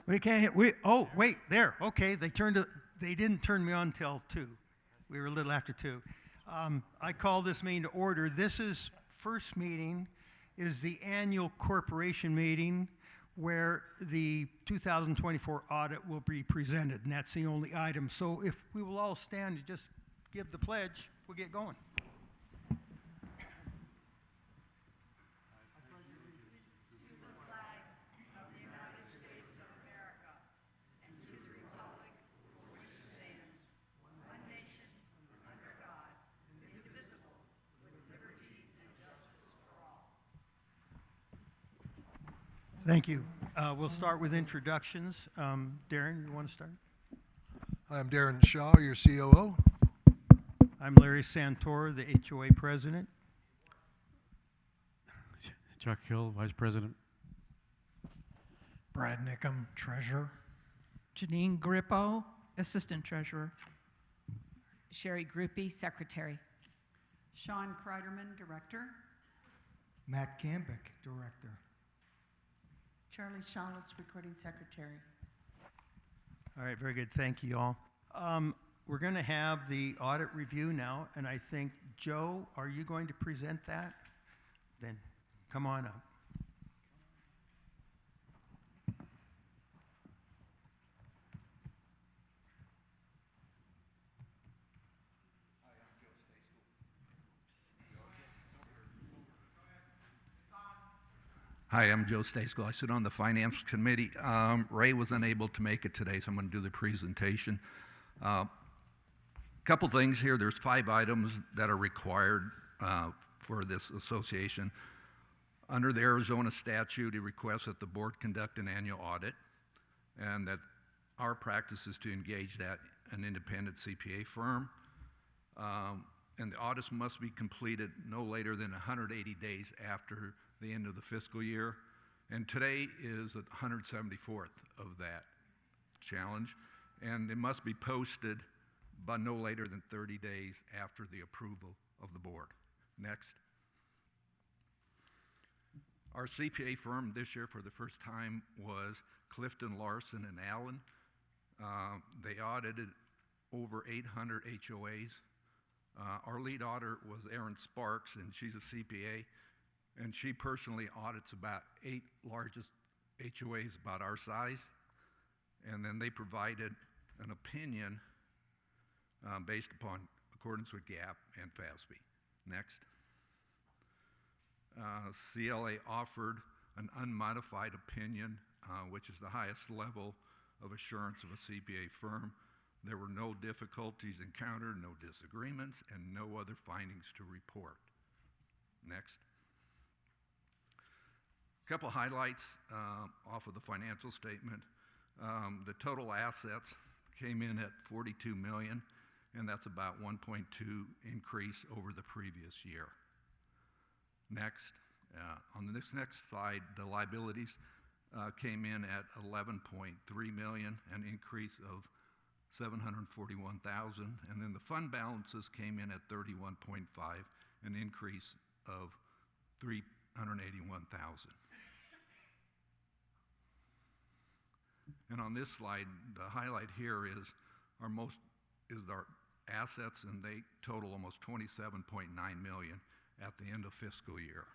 We can't, wait, there, okay, they didn't turn me on till 2. We were a little after 2. I call this meeting to order. This is, first meeting is the annual corporation meeting where the 2024 audit will be presented, and that's the only item. So if we will all stand and just give the pledge, we'll get going. Thank you. We'll start with introductions. Darren, you want to start? I'm Darren Shaw, your COO. I'm Larry Santor, the HOA president. Chuck Hill, Vice President. Brad Nickham, Treasurer. Janine Grippo, Assistant Treasurer. Sherry Gruppe, Secretary. Sean Kreiderman, Director. Matt Gambick, Director. Charlie Shawless, Recording Secretary. All right, very good. Thank you all. We're going to have the audit review now, and I think, Joe, are you going to present that? Then come on up. Hi, I'm Joe Stasko. I sit on the Finance Committee. Ray was unable to make it today, so I'm going to do the presentation. Couple things here. There's 5 items that are required for this association. Under the Arizona statute, it requests that the board conduct an annual audit, and that our practice is to engage an independent CPA firm. And the audits must be completed no later than 180 days after the end of the fiscal year. And today is the 174th of that challenge. And it must be posted by no later than 30 days after the approval of the board. Next. Our CPA firm this year for the first time was Clifton Larson and Allen. They audited over 800 HOAs. Our lead auditor was Erin Sparks, and she's a CPA, and she personally audits about 8 largest HOAs about our size, and then they provided an opinion based upon accordance with GAAP and FASB. Next. CLA offered an unmodified opinion, which is the highest level of assurance of a CPA firm. There were no difficulties encountered, no disagreements, and no other findings to report. Next. A couple highlights off of the financial statement. The total assets came in at $42 million, and that's about 1.2 increase over the previous year. Next, on this next slide, the liabilities came in at $11.3 million, an increase of $741,000, and then the fund balances came in at $31.5, an increase of $381,000. And on this slide, the highlight here is our assets, and they total almost $27.9 million at the end of fiscal year.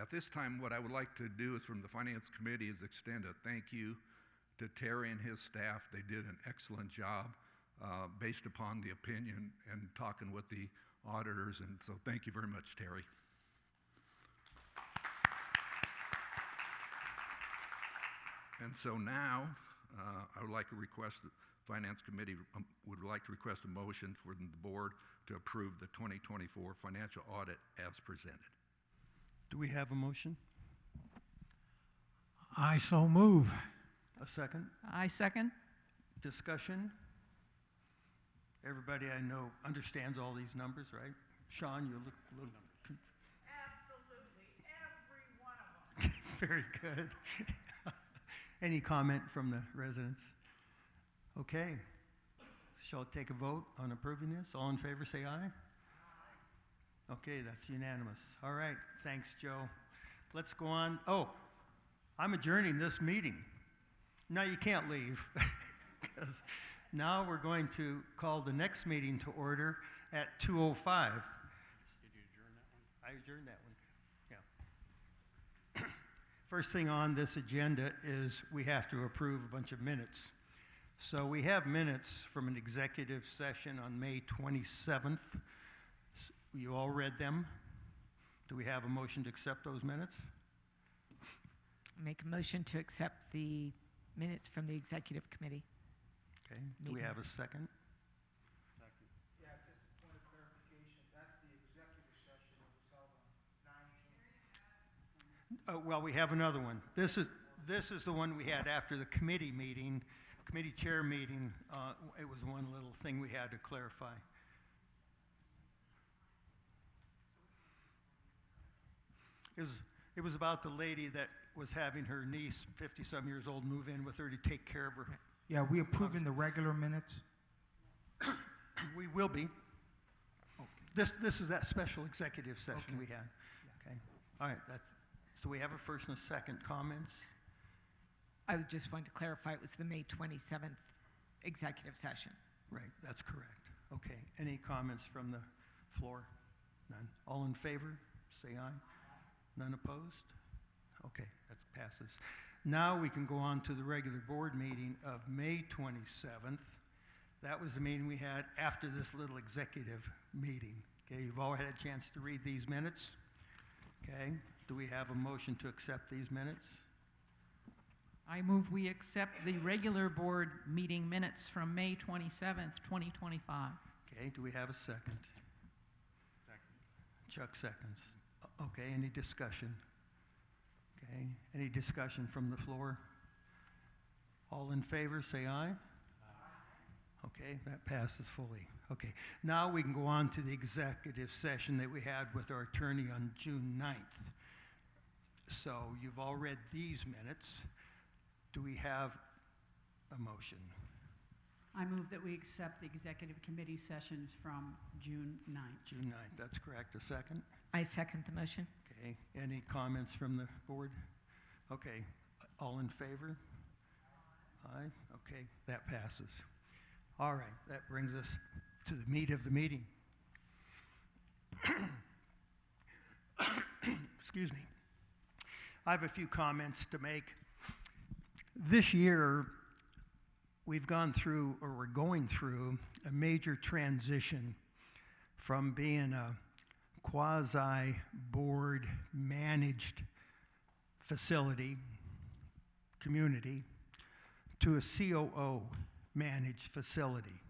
At this time, what I would like to do is from the Finance Committee is extend a thank you to Terry and his staff. They did an excellent job based upon the opinion and talking with the auditors, and so thank you very much, Terry. And so now, I would like to request the Finance Committee would like to request a motion for the board to approve the 2024 financial audit as presented. Do we have a motion? I so move. A second? I second. Discussion? Everybody I know understands all these numbers, right? Sean, you look a little... Absolutely, every one of them. Very good. Any comment from the residents? Okay. Shall I take a vote on approving this? All in favor, say aye. Aye. Okay, that's unanimous. All right, thanks, Joe. Let's go on. Oh, I'm adjourning this meeting. No, you can't leave. 'Cause now we're going to call the next meeting to order at 2:05. Did you adjourn that one? I adjourned that one, yeah. First thing on this agenda is we have to approve a bunch of minutes. So we have minutes from an executive session on May 27th. You all read them. Do we have a motion to accept those minutes? Make a motion to accept the minutes from the executive committee. Okay, do we Meeting. have a second? Yeah, just a point of clarification, that's the executive session that was held on 9 June. Well, we have another one. This is the one we had after the committee meeting, committee chair meeting. It was one little thing we had to clarify. It was about the lady that was having her niece, 50-some years old, move in with her to take care of her. Yeah, we approving the regular minutes? We will be. This is that special executive session we had. Okay. All right, so we have a first and a second. Comments? I was just wanting to clarify, it was the May 27th executive session. Right, that's correct. Okay, any comments from the floor? None. All in favor, say aye. None opposed? Okay, that passes. Now we can go on to the regular board meeting of May 27th. That was the meeting we had after this little executive meeting. Okay, you've all had a chance to read these minutes. Okay, do we have a motion to accept these minutes? I move we accept the regular board meeting minutes from May 27th, 2025. Okay, do we have a second? Chuck seconds. Okay, any discussion? Okay, any discussion from the floor? All in favor, say aye. Okay, that passes fully. Okay, now we can go on to the executive session that we had with our attorney on June 9th. So you've all read these minutes. Do we have a motion? I move that we accept the executive committee sessions from June 9th. June 9th, that's correct. A second? I second the motion. Okay, any comments from the board? Okay, all in favor? Aye, okay, that passes. All right, that brings us to the meat of the meeting. Excuse me. I have a few comments to make. This year, we've gone through, or we're going through, a major transition from being a quasi-board managed facility, community, to a COO managed facility.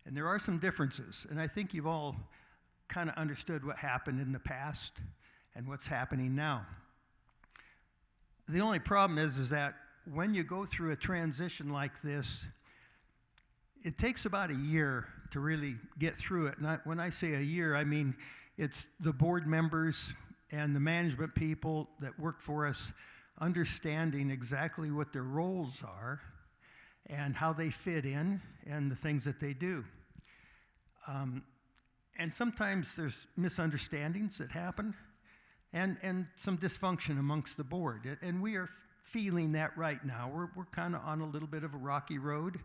And there are some differences, and I think you've all kind of understood what happened in the past and what's happening now. The only problem is that when you go through a transition like this, it takes about a year to really get through it. And when I say a year, I mean it's the board members and the management people that work for us understanding exactly what their roles are and how they fit in and the things that they do. And sometimes there's misunderstandings that happen and some dysfunction amongst the board. And we are feeling that right now. We're kind of on a little bit of a rocky road.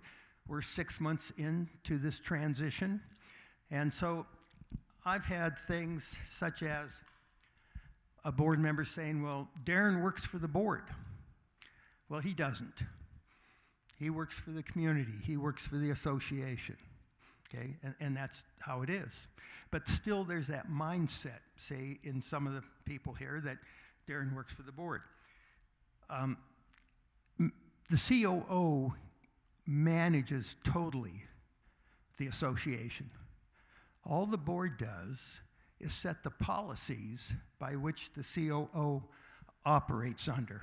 We're 6 months into this transition. And so I've had things such as a board member saying, well, Darren works for the board. Well, he doesn't. He works for the community. He works for the association. Okay, and that's how it is. But still there's that mindset, say, in some of the people here that Darren works for the board. The COO manages totally the association. All the board does is set the policies by which the COO operates under.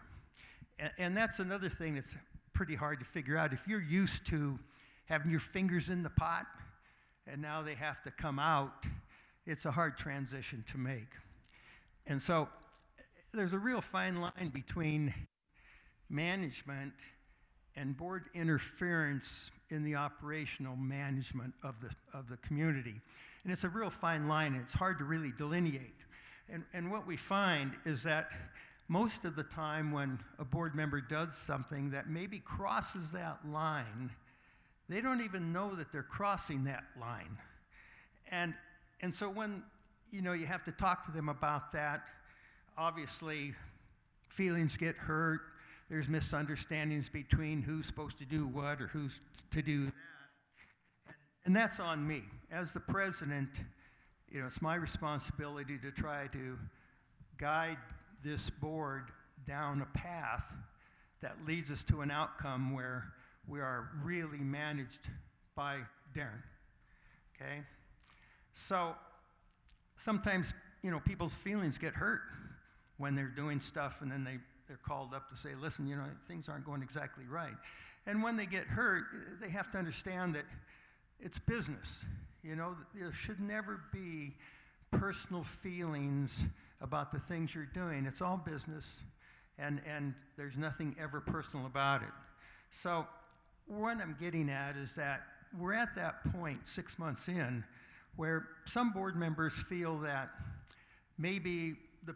And that's another thing that's pretty hard to figure out. If you're used to having your fingers in the pot and now they have to come out, it's a hard transition to make. And so there's a real fine line between management and board interference in the operational management of the community. And it's a real fine line, and it's hard to really delineate. And what we find is that most of the time when a board member does something that maybe crosses that line, they don't even know that they're crossing that line. And so when, you know, you have to talk to them about that, obviously feelings get hurt. There's misunderstandings between who's supposed to do what or who's to do that. And that's on me. As the president, you know, it's my responsibility to try to guide this board down a path that leads us to an outcome where we are really managed by Darren, okay? So sometimes, you know, people's feelings get hurt when they're doing stuff and then they're called up to say, listen, you know, things aren't going exactly right. And when they get hurt, they have to understand that it's business. You know, there should never be personal feelings about the things you're doing. It's all business, and there's nothing ever personal about it. So what I'm getting at is that we're at that point 6 months in where some board members feel that maybe the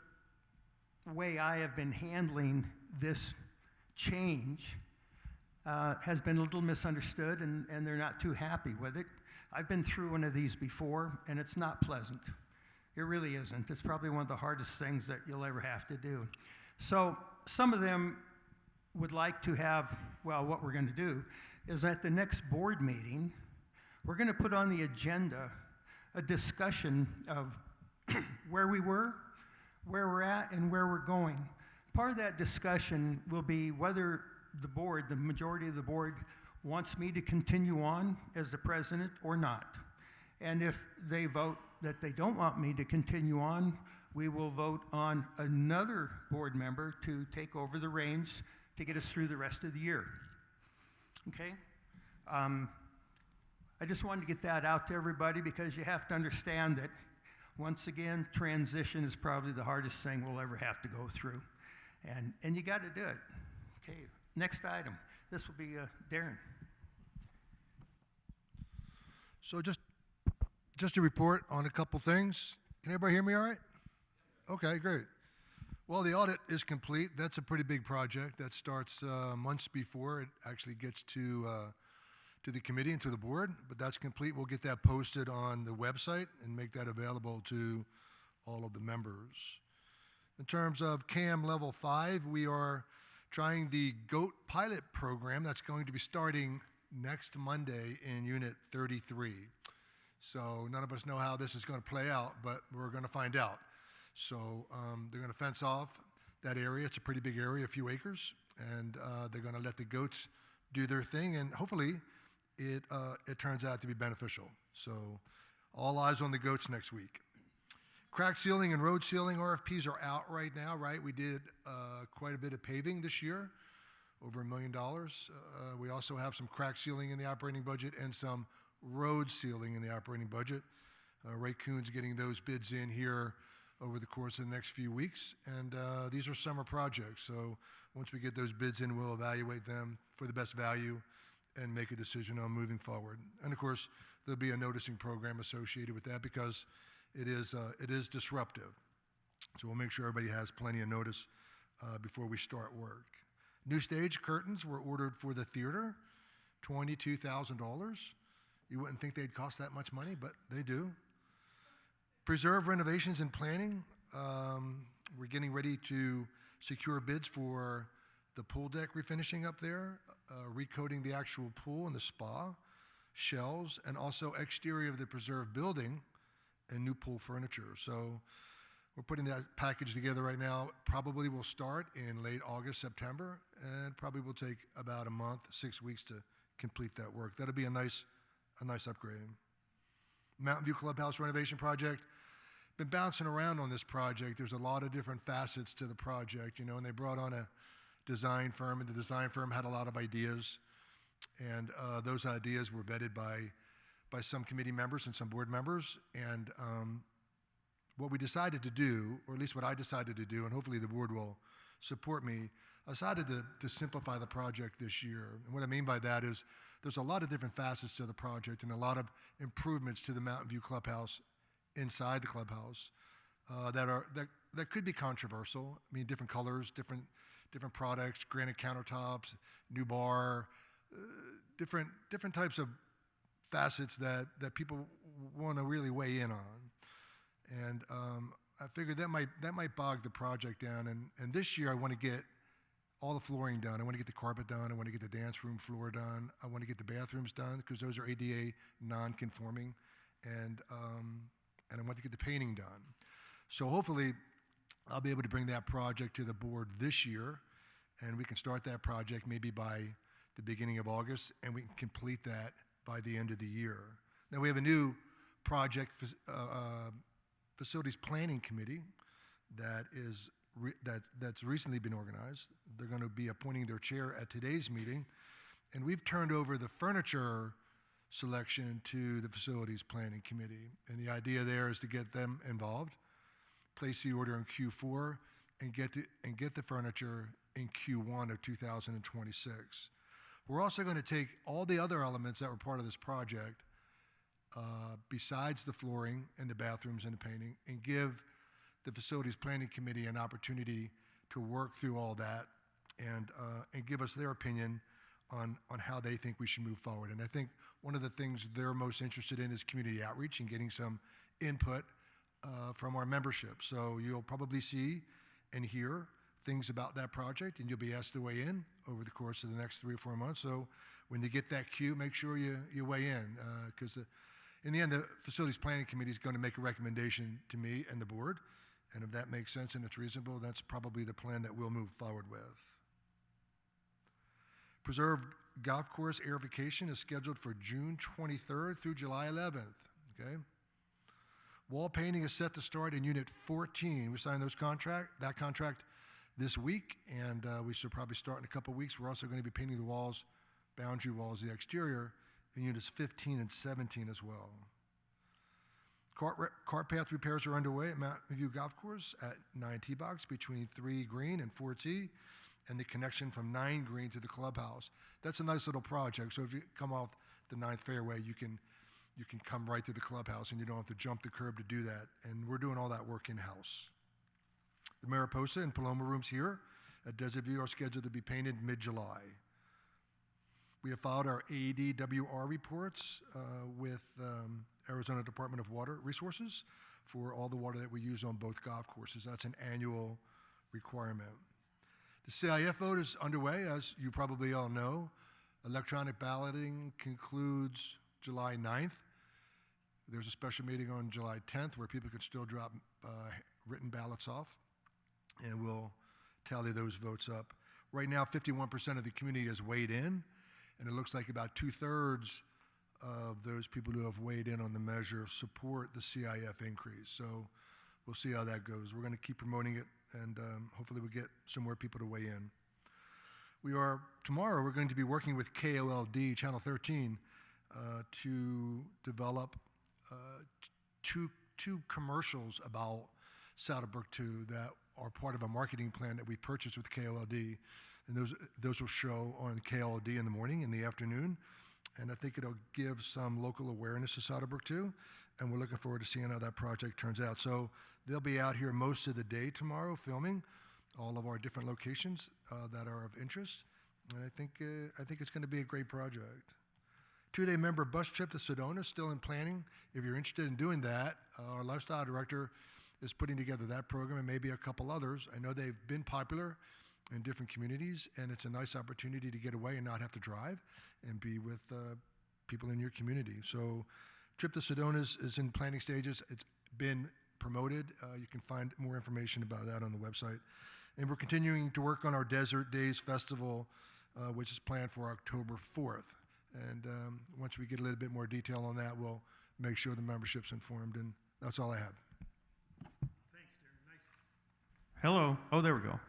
way I have been handling this change has been a little misunderstood, and they're not too happy with it. I've been through one of these before, and it's not pleasant. It really isn't. It's probably one of the hardest things that you'll ever have to do. So some of them would like to have, well, what we're going to do is at the next board meeting, we're going to put on the agenda a discussion of where we were, where we're at, and where we're going. Part of that discussion will be whether the board, the majority of the board, wants me to continue on as the president or not. And if they vote that they don't want me to continue on, we will vote on another board member to take over the reins to get us through the rest of the year. Okay? I just wanted to get that out to everybody because you have to understand that, once again, transition is probably the hardest thing we'll ever have to go through. And you got to do it. Okay, next item. This will be Darren. So just to report on a couple things. Can everybody hear me all right? Okay, great. Well, the audit is complete. That's a pretty big project that starts months before it actually gets to the committee and to the board, but that's complete. We'll get that posted on the website and make that available to all of the members. In terms of CAM Level 5, we are trying the GOAT pilot program that's going to be starting next Monday in Unit 33. So none of us know how this is going to play out, but we're going to find out. So they're going to fence off that area. It's a pretty big area, a few acres, and they're going to let the goats do their thing, and hopefully it turns out to be beneficial. So all eyes on the goats next week. Crack sealing and road sealing RFPs are out right now, right? We did quite a bit of paving this year, over $1 million. We also have some crack sealing in the operating budget and some road sealing in the operating budget. Ray Kuhn's getting those bids in here over the course of the next few weeks, and these are summer projects. So once we get those bids in, we'll evaluate them for the best value and make a decision on moving forward. And of course, there'll be a noticing program associated with that because it is disruptive. So we'll make sure everybody has plenty of notice before we start work. New stage curtains were ordered for the theater, $22,000. You wouldn't think they'd cost that much money, but they do. Preserve renovations and planning. We're getting ready to secure bids for the pool deck refinishing up there, recoating the actual pool and the spa, shelves, and also exterior of the preserved building and new pool furniture. So we're putting that package together right now. Probably will start in late August, September, and probably will take about a month, 6 weeks to complete that work. That'll be a nice upgrade. Mountain View Clubhouse renovation project. Been bouncing around on this project. There's a lot of different facets to the project, you know, and they brought on a design firm, and the design firm had a lot of ideas, and those ideas were vetted by some committee members and some board members, and what we decided to do, or at least what I decided to do, and hopefully the board will support me, I decided to simplify the project this year. And what I mean by that is there's a lot of different facets to the project and a lot of improvements to the Mountain View Clubhouse inside the clubhouse that that could be controversial. I mean, different colors, different products, granite countertops, new bar, different types of facets that people want to really weigh in on. And I figured that might bog the project down. And this year I want to get all the flooring done. I want to get the carpet done. I want to get the dance room floor done. I want to get the bathrooms done because those are ADA non-conforming. And I want to get the painting done. So hopefully I'll be able to bring that project to the board this year, and we can start that project maybe by the beginning of August, and we can complete that by the end of the year. Now we have a new project facilities planning committee that is that's recently been organized. They're going to be appointing their chair at today's meeting, and we've turned over the furniture selection to the facilities planning committee. And the idea there is to get them involved, place the order in Q4, and get the furniture in Q1 of 2026. We're also going to take all the other elements that were part of this project, besides the flooring and the bathrooms and the painting, and give the facilities planning committee an opportunity to work through all that and give us their opinion on how they think we should move forward. And I think one of the things they're most interested in is community outreach and getting some input from our membership. So you'll probably see and hear things about that project, and you'll be asked to weigh in over the course of the next 3 or 4 months. So when you get that cue, make sure you weigh in, because in the end, the Facilities Planning Committee is going to make a recommendation to me and the board, and if that makes sense and it's reasonable, that's probably the plan that we'll move forward with. Preserved Golf Course aerification is scheduled for June 23rd through July 11th, okay? Wall painting is set to start in Unit 14. We signed that contract this week, and we should probably start in a couple weeks. We're also going to be painting the walls, boundary walls, the exterior, in Units 15 and 17 as well. Cart path repairs are underway at Mountain View Golf Course at 9 tee box between 3 green and 4 tee, and the connection from 9 green to the clubhouse. That's a nice little project. So if you come off the 9th fairway, you can come right to the clubhouse, and you don't have to jump the curb to do that. And we're doing all that work in-house. The Mariposa and Paloma rooms here at Desert View are scheduled to be painted mid-July. We have filed our ADWR reports with Arizona Department of Water Resources for all the water that we use on both golf courses. That's an annual requirement. The CIF vote is underway, as you probably all know. Electronic balloting concludes July 9th. There's a special meeting on July 10th where people can still drop written ballots off, and we'll tally those votes up. Right now, 51% of the community has weighed in, and it looks like about 2/3 of those people who have weighed in on the measure support the CIF increase. So we'll see how that goes. We're going to keep promoting it, and hopefully we'll get some more people to weigh in. Tomorrow we're going to be working with KOLD, Channel 13, to develop two commercials about Saddlebrook 2 that are part of a marketing plan that we purchased with KOLD. And those will show on KOLD in the morning, in the afternoon. And I think it'll give some local awareness to Saddlebrook 2. And we're looking forward to seeing how that project turns out. So they'll be out here most of the day tomorrow filming all of our different locations that are of interest. And I think it's going to be a great project. 2-day member bus trip to Sedona is still in planning. If you're interested in doing that, our lifestyle director is putting together that program and maybe a couple others. I know they've been popular in different communities, and it's a nice opportunity to get away and not have to drive and be with people in your community. So trip to Sedona is in planning stages. It's been promoted. You can find more information about that on the website. And we're continuing to work on our Desert Days Festival, which is planned for October 4th. And once we get a little bit more detail on that, we'll make sure the membership's informed. And that's all I have. Thanks, Darren. Nice. Hello. Oh, there we go.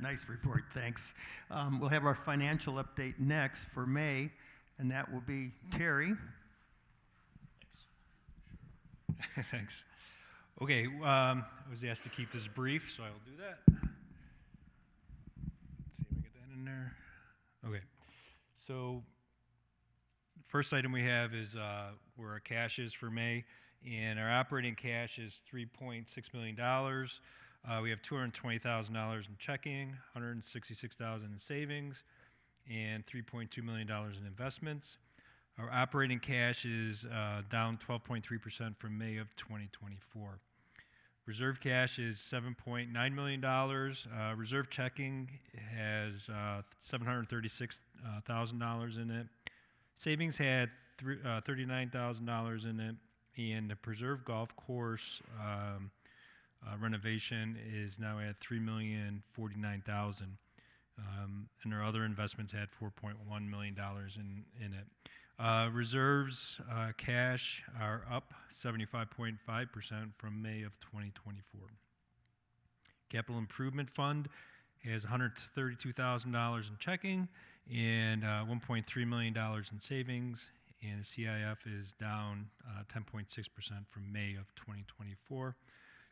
Nice report. Thanks. We'll have our financial update next for May, and that will be Terry. Thanks. Thanks. Okay, I was asked to keep this brief, so I will do that. Let's see if I get that in there. Okay, so first item we have is where our cash is for May, and our operating cash is $3.6 million. We have $220,000 in checking, $166,000 in savings, and $3.2 million in investments. Our operating cash is down 12.3% from May of 2024. Reserve cash is $7.9 million. Reserve checking has $736,000 in it. Savings had $39,000 in it, and the preserve golf course renovation is now at $3,049,000. And our other investments had $4.1 million in it. Reserves cash are up 75.5% from May of 2024. Capital Improvement Fund has $132,000 in checking and $1.3 million in savings, and the CIF is down 10.6% from May of 2024.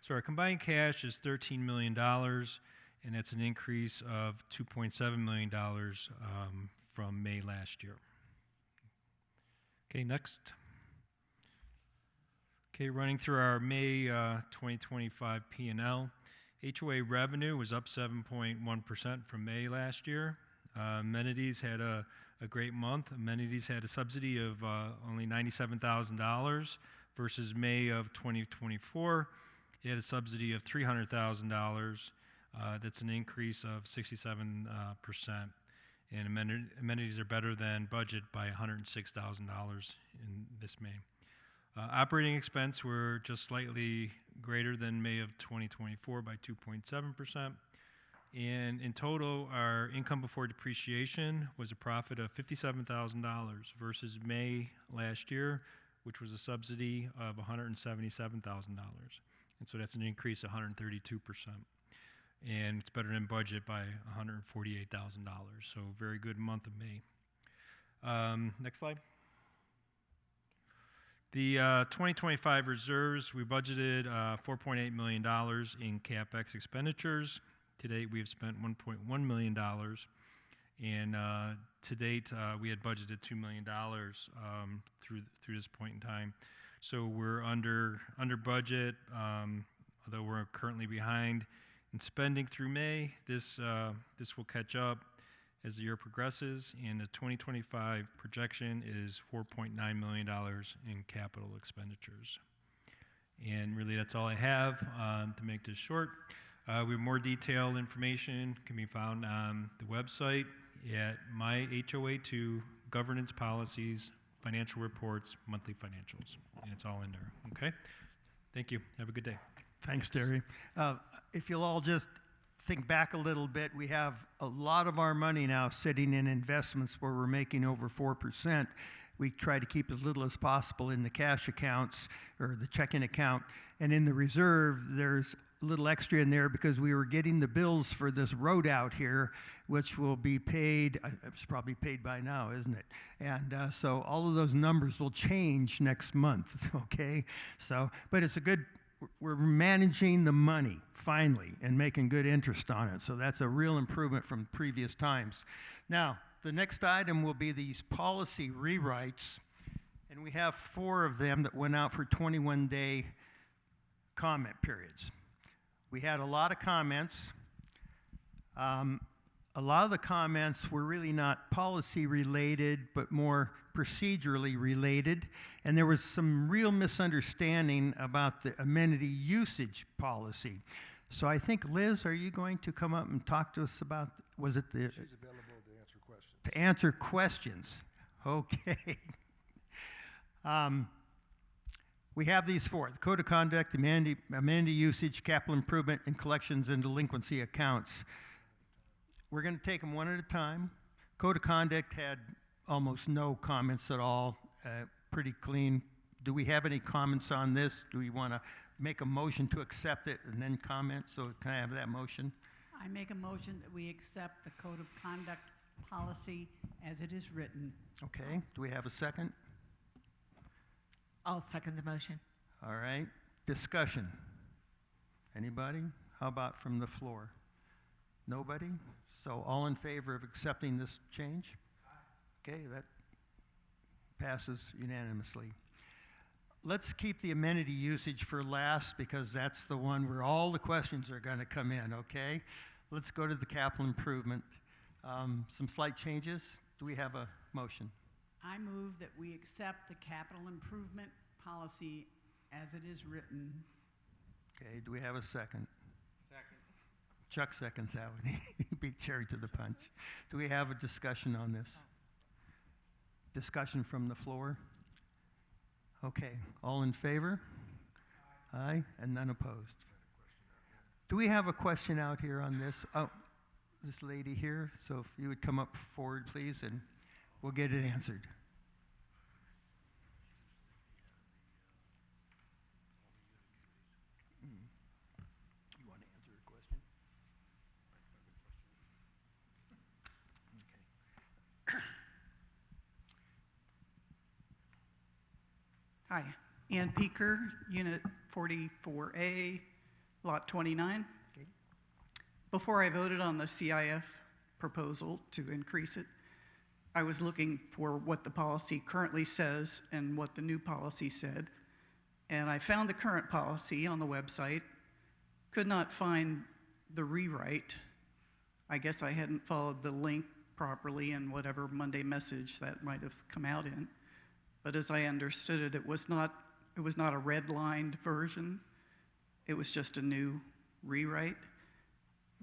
So our combined cash is $13 million, and that's an increase of $2.7 million from May last year. Okay, next. Okay, running through our May 2025 P&L. HOA revenue was up 7.1% from May last year. Amenities had a great month. Amenities had a subsidy of only $97,000 versus May of 2024. It had a subsidy of $300,000. That's an increase of 67%. And amenities are better than budget by $106,000 in this May. Operating expense were just slightly greater than May of 2024 by 2.7%. And in total, our income before depreciation was a profit of $57,000 versus May last year, which was a subsidy of $177,000. And so that's an increase of 132%. And it's better than budget by $148,000. So very good month of May. Next slide. The 2025 reserves, we budgeted $4.8 million in CapEx expenditures. To date, we have spent $1.1 million. And to date, we had budgeted $2 million through this point in time. So we're under budget, although we're currently behind in spending through May. This will catch up as the year progresses, and the 2025 projection is $4.9 million in capital expenditures. And really, that's all I have to make this short. We have more detailed information can be found on the website at My HOA2 Governance Policies, Financial Reports, Monthly Financials, and it's all in there. Okay. Thank you. Have a good day. Thanks, Terry. If you'll all just think back a little bit, we have a lot of our money now sitting in investments where we're making over 4%. We try to keep as little as possible in the cash accounts or the checking account. And in the reserve, there's a little extra in there because we were getting the bills for this road out here, which will be paid, it's probably paid by now, isn't it? And so all of those numbers will change next month, okay? So, but it's a good, we're managing the money finally and making good interest on it. So that's a real improvement from previous times. Now, the next item will be these policy rewrites. And we have 4 of them that went out for 21-day comment periods. We had a lot of comments. A lot of the comments were really not policy related, but more procedurally related. And there was some real misunderstanding about the amenity usage policy. So I think, Liz, are you going to come up and talk to us about, was it the... She's available to answer questions. To answer questions. Okay. We have these 4, the Code of Conduct, amenity usage, capital improvement, and collections and delinquency accounts. We're going to take them one at a time. Code of Conduct had almost no comments at all, pretty clean. Do we have any comments on this? Do we want to make a motion to accept it and then comment? So can I have that motion? I make a motion that we accept the Code of Conduct policy as it is written. Okay. Do we have a second? I'll second the motion. All right. Discussion. Anybody? How about from the floor? Nobody? So all in favor of accepting this change? Okay, that passes unanimously. let's keep the amenity usage for last because that's the one where all the questions are going to come in, okay? Let's go to the capital improvement. Some slight changes. Do we have a motion? I move that we accept the capital improvement policy as it is written. Okay, do we have a second? Second. Chuck seconds that one. He beat Cherry to the punch. Do we have a discussion on this? Discussion from the floor? Okay, all in favor? Aye, and none opposed. Do we have a question out here on this? Oh, this lady here, so if you would come up forward, please, and we'll get it answered. You want to answer a question? Hi, Ann Peaker, Unit 44A, Lot 29. Okay. Before I voted on the CIF proposal to increase it, I was looking for what the policy currently says and what the new policy said. And I found the current policy on the website, could not find the rewrite. I guess I hadn't followed the link properly in whatever Monday message that might have come out in. But as I understood it, it was not a redlined version. It was just a new rewrite.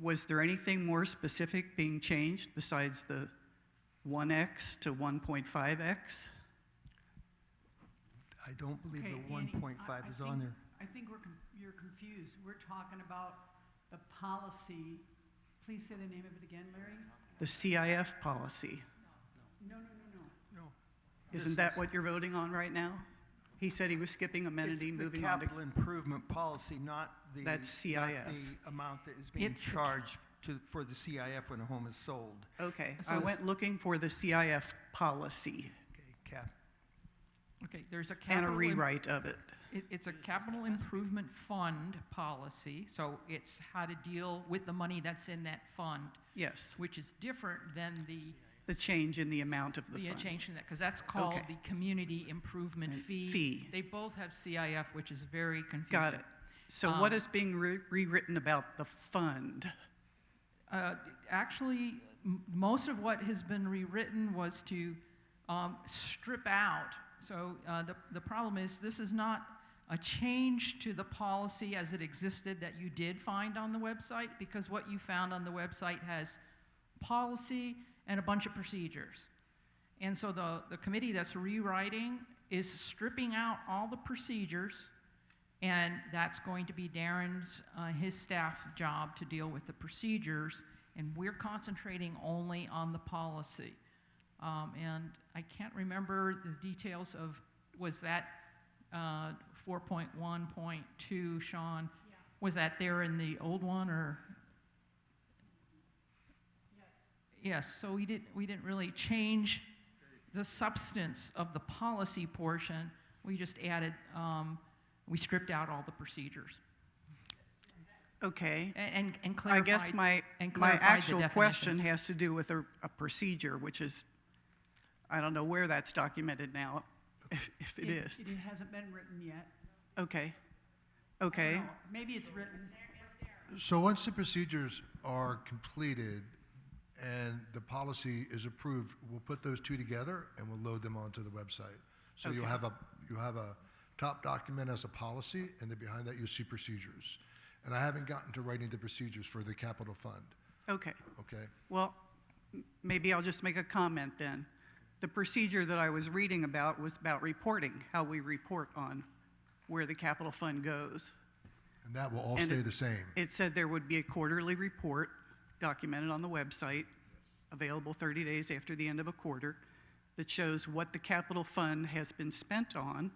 Was there anything more specific being changed besides the 1x to 1.5x? I don't believe Okay, the Annie, 1.5 I is think- on there. I think you're confused. We're talking about the policy. Please say the name of it again, Larry? The CIF policy. No. No. Isn't that what you're voting on right now? He said he was skipping amenity, moving on to, It's the capital improvement policy, not the. That's CIF. not the amount that is being It's the charged for the CIF when a home is sold. okay. So I it's- went looking for the CIF policy Okay, Okay, there's a and a capital. rewrite of it. It's a capital improvement fund policy, so it's how to deal with the money that's in that fund, Yes, which is different than the change in the amount of the the fund. change in that, because that's called Okay. the community improvement And fee. fee. They both have CIF, which is very confusing. Got it. So what Um, is being rewritten about the fund? Actually, most of what has been rewritten was to strip out. So the problem is this is not a change to the policy as it existed that you did find on the website, because what you found on the website has policy and a bunch of procedures. And so the committee that's rewriting is stripping out all the procedures, and that's going to be Darren's, his staff job to deal with the procedures, and we're concentrating only on the policy. And I can't remember the details of, was that 4.1.2, Sean? Yeah. Was that there in the old one, or? Yes, so we didn't really change the substance of the policy portion. We just added, we stripped out all the procedures Okay. and I clarified. guess my clarified the actual question definitions. has to do with a procedure, which is, I don't know where that's documented now, if it is. It hasn't been written yet. Okay. I don't Okay. know. Maybe it's written. So once the procedures are completed and the policy is approved, we'll put those two together and we'll load them onto the website. So you'll Okay. have a top document as a policy, and then behind that you'll see procedures. And I haven't gotten to writing the procedures for the capital fund, Okay. okay? Well, maybe I'll just make a comment then. The procedure that I was reading about was about reporting, how we report on where the capital fund goes. And that will all And stay the same. It said there would be a quarterly report documented on the website, available 30 days after the end of a quarter, that shows what the capital fund has been spent on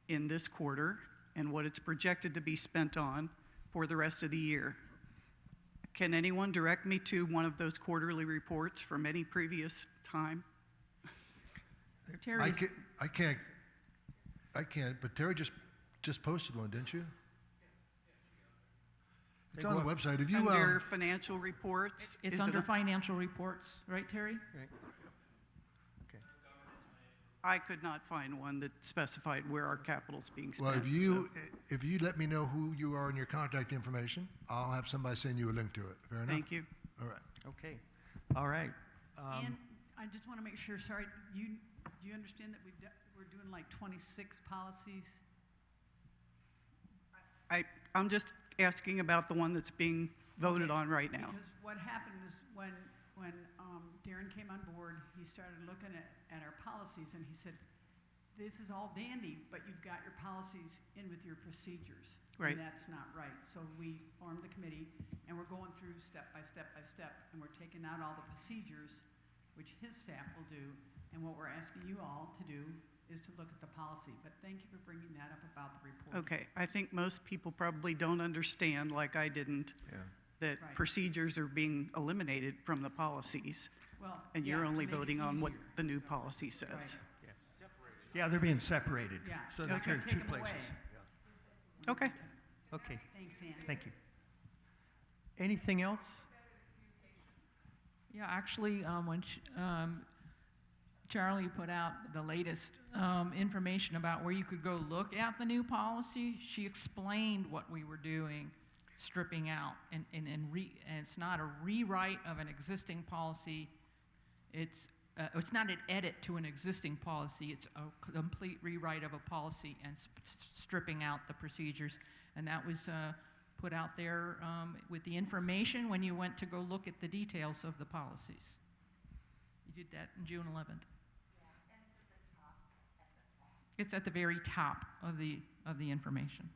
in this quarter and what it's projected to be spent on for the rest of the year. Can anyone direct me to one of those quarterly reports from any previous time? Terry, I can't, but Terry just posted one, didn't you? It's Hey, on the what? website. If you, Under financial reports? it's is it under a- financial reports, right, Terry? Right. Okay. I could not find one that specified where our capital's being spent. Well, so- if you let me know who you are and your contact information, I'll have somebody send you a link to it. Fair enough? Thank you. All right. Okay, all right. And I just want to make sure, sorry, do you understand that we're doing like 26 policies? I'm just asking about the one that's being voted on right now. Because what happened is when Darren came on board, he started looking at our policies, and he said, this is all dandy, but you've got your policies in with your procedures. Right. And that's not right. So we formed the committee, and we're going through step by step by step, and we're taking out all the procedures, which his staff will do, and what we're asking you all to do is to look at the policy. But thank you for bringing that up about the report. Okay, I think most people probably don't understand, like I didn't, that Right. procedures are being eliminated from the policies, Well, and yeah, you're to only make it voting on what easier. the new policy says. Right. Yeah, they're being separated. Yeah. So Okay. they're in Take two 'em places. away. Okay. Okay, Thanks, Andy. thank you. Anything else? Yeah, actually, when Charlie put out the latest information about where you could go look at the new policy, she explained what we were doing, stripping out, and it's not a rewrite of an existing policy. It's not an edit to an existing policy. It's a complete rewrite of a policy and stripping out the procedures. And that was put out there with the information when you went to go look at the details of the policies. You did that on June 11th. It's at the very top of the information.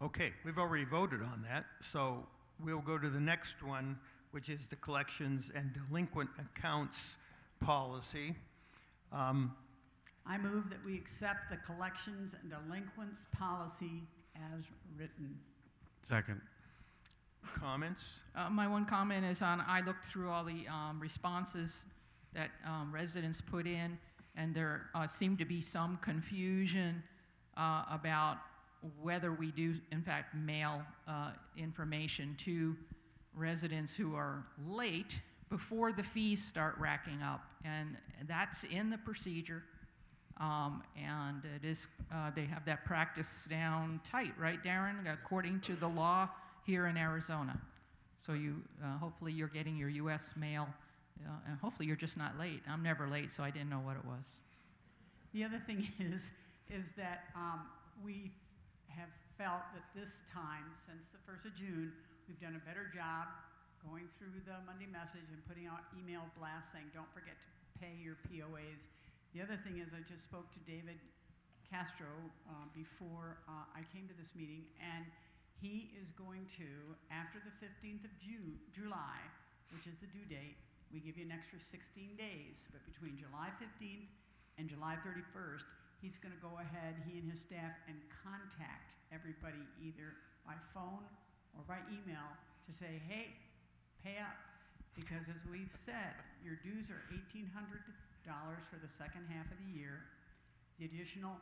Okay, we've already voted on that, so we'll go to the next one, which is the collections and delinquent accounts policy. I move that we accept the collections and delinquents policy as written. Second. Comments? My one comment is I looked through all the responses that residents put in, and there seemed to be some confusion about whether we do, in fact, mail information to residents who are late before the fees start racking up. And that's in the procedure. And it is, they have that practice down tight, right, Darren? According to the law here in Arizona. So you, hopefully you're getting your U.S. mail, and hopefully you're just not late. I'm never late, so I didn't know what it was. The other thing is that we have felt that this time, since the 1st of June, we've done a better job going through the Monday message and putting out email blasts saying, don't forget to pay your POAs. The other thing is I just spoke to David Castro before I came to this meeting, and he is going to, after the 15th of July, which is the due date, we give you an extra 16 days, but between July 15th and July 31st, he's going to go ahead, he and his staff, and contact everybody either by phone or by email to say, hey, pay up. Because as we've said, your dues are $1,800 for the second half of the year. The additional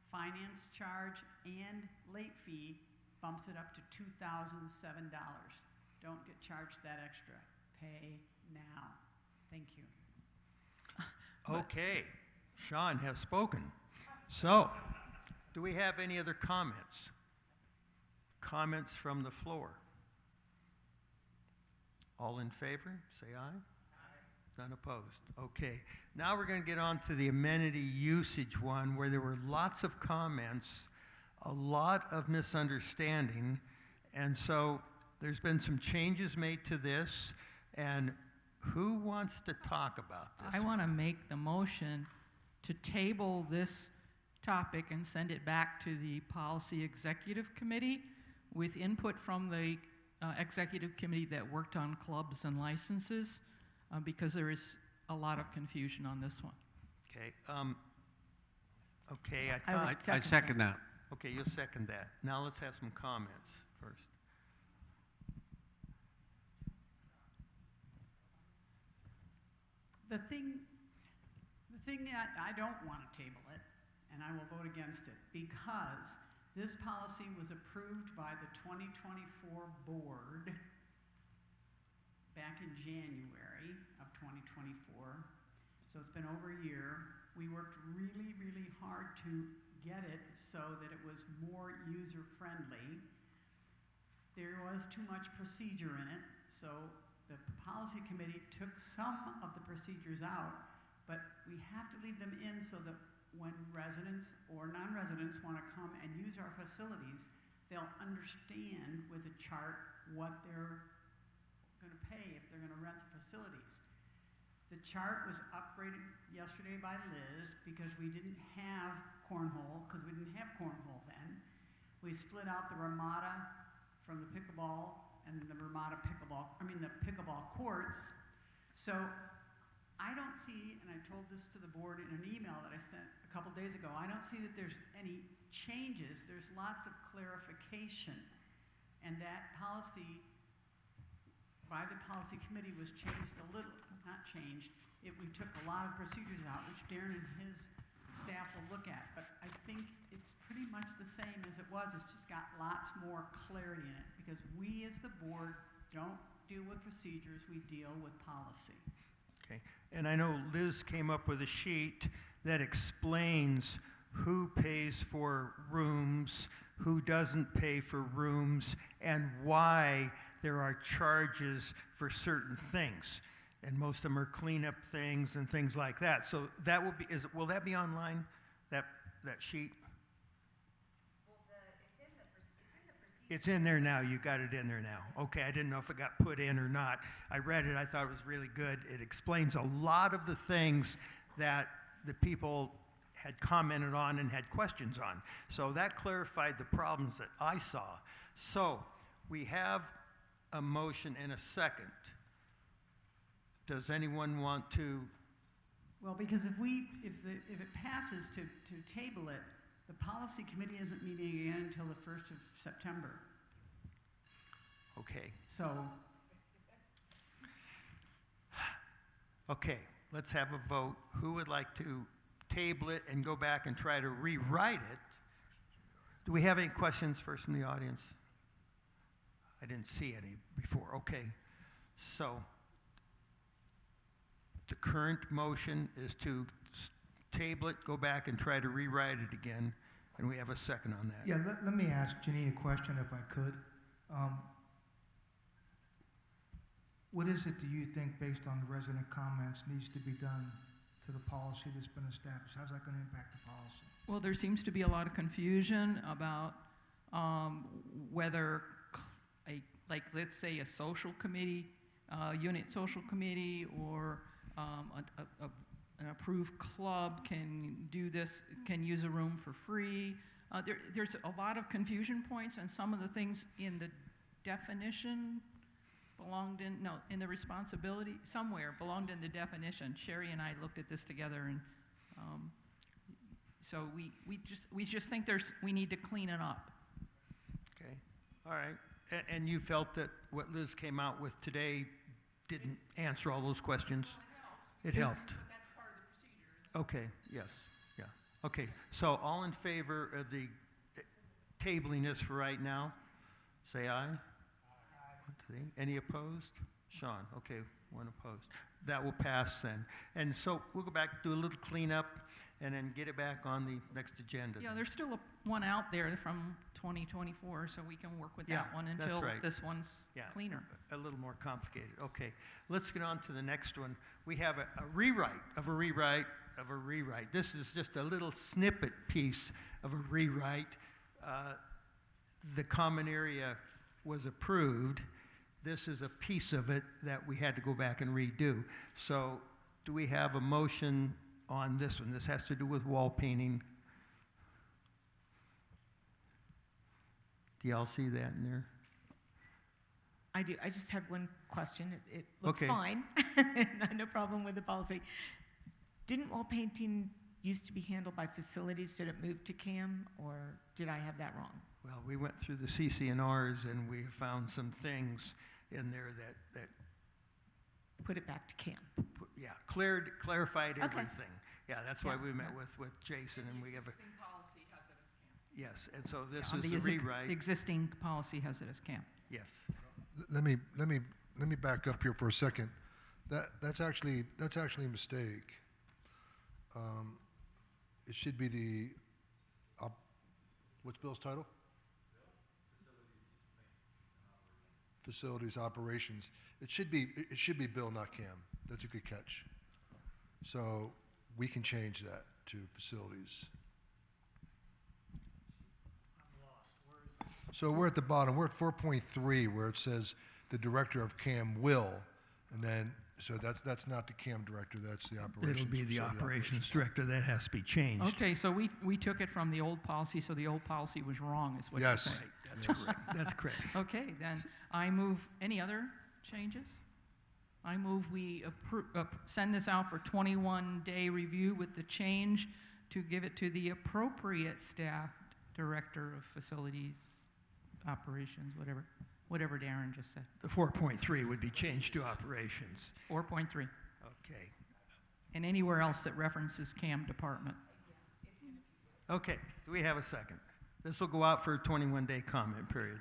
finance charge and late fee bumps it up to $2,007. Don't get charged that extra. Pay now. Thank you. Okay, Sean has spoken. So, do we have any other comments? Comments from the floor? All in favor, say aye. Aye. None opposed. Okay, now we're going to get on to the amenity usage one, where there were lots of comments, a lot of misunderstanding, and so there's been some changes made to this, and who wants to talk about this? I want to make the motion to table this topic and send it back to the Policy Executive Committee with input from the executive committee that worked on clubs and licenses, because there is a lot of confusion on this one. Okay, okay, I I would thought, I second that. okay, you'll second that. Now let's have some comments first. The thing that I don't want to table it, and I will vote against it, because this policy was approved by the 2024 board back in January of 2024. So it's been over a year, We worked really, really hard to get it so that it was more user-friendly. There was too much procedure in it, so the policy committee took some of the procedures out, but we have to leave them in so that when residents or non-residents want to come and use our facilities, they'll understand with a chart what they're going to pay if they're going to rent the facilities. The chart was upgraded yesterday by Liz because we didn't have cornhole, because we didn't have cornhole then. We split out the Ramada from the pickleball and the pickleball courts. So I don't see, and I told this to the board in an email that I sent a couple days ago, I don't see that there's any changes. There's lots of clarification. And that policy by the policy committee was changed a little, not changed. We took a lot of procedures out, which Darren and his staff will look at. But I think it's pretty much the same as it was. It's just got lots more clarity in it because we as the board don't deal with procedures, we deal with policy. Okay, and I know Liz came up with a sheet that explains who pays for rooms, who doesn't pay for rooms, and why there are charges for certain things. And most of them are cleanup things and things like that. So that will be, will that be online, that sheet? It's in there now, you got it in there now. Okay, I didn't know if it got put in or not. I read it, I thought it was really good. It explains a lot of the things that the people had commented on and had questions on. So that clarified the problems that I saw. So we have a motion and a second. Does anyone want to? Well, because if it passes to table it, the policy committee isn't meeting again until the 1st of September. Okay. So, Okay, let's have a vote. Who would like to table it and go back and try to rewrite it? Do we have any questions first from the audience? I didn't see any before. Okay, so the current motion is to table it, go back and try to rewrite it again, and we have a second on that. Yeah, let me ask Janine a question if I could. What is it do you think, based on the resident comments, needs to be done to the policy that's been established? How's that going to impact the policy? Well, there seems to be a lot of confusion about whether, let's say a social committee, unit social committee, or an approved club can do this, can use a room for free. There's a lot of confusion points, and some of the things in the definition in the responsibility, somewhere belonged in the definition. Sherry and I looked at this together, and so we just think we need to clean it up. Okay, all right. And you felt that what Liz came out with today didn't answer all those questions? It helped. But that's part of the procedure. Okay, yes, yeah. Okay, so all in favor of the tabling this for right now, say aye. Any opposed? Sean, okay, one opposed. That will pass then. And so we'll go back, do a little cleanup, and then get it back on the next agenda. Yeah, there's still one out there from 2024, so we can work with that one that's until right. this one's cleaner. A little more complicated. Okay, let's get on to the next one. We have a rewrite of a rewrite of a rewrite. This is just a little snippet piece of a rewrite. The common area was approved. This is a piece of it that we had to go back and redo. So do we have a motion on this one? This has to do with wall painting. Do y'all see that in there? I do. I just had one question. It looks Okay. fine. No problem with the policy. Didn't wall painting used to be handled by facilities? Did it move to CAM, or did I have that wrong? Well, we went through the CC&Rs and we found some things in there that Put it back to CAM. clarified Okay. everything. Yeah, that's why Yeah, we met yeah. with Jason, and we have a, Existing policy has it as camp. yes, and so this Yeah, is the the exi- rewrite. Existing policy has it as camp. Yes. Let me back up here for a second. That's actually a mistake. It should be the, what's Bill's title? Facilities Operations. It should be Bill, not Cam. That's a good catch. So we can change that to Facilities. So we're at the bottom, we're at 4.3 where it says the Director of CAM will, and then, so that's not the CAM Director, that's the Operations. It'll be the Facility operations director, that has to be changed. Okay, so we took it from the old policy, so the old policy was wrong, is what you're Yes. saying? That's correct, that's correct. Okay, then I move, any other changes? I move we send this out for 21-day review with the change to give it to the appropriate staff director of facilities, operations, whatever Darren just said. The 4.3 would be changed to operations. 4.3, Okay. and anywhere else that references CAM department. Okay, do we have a second? This will go out for a 21-day comment period.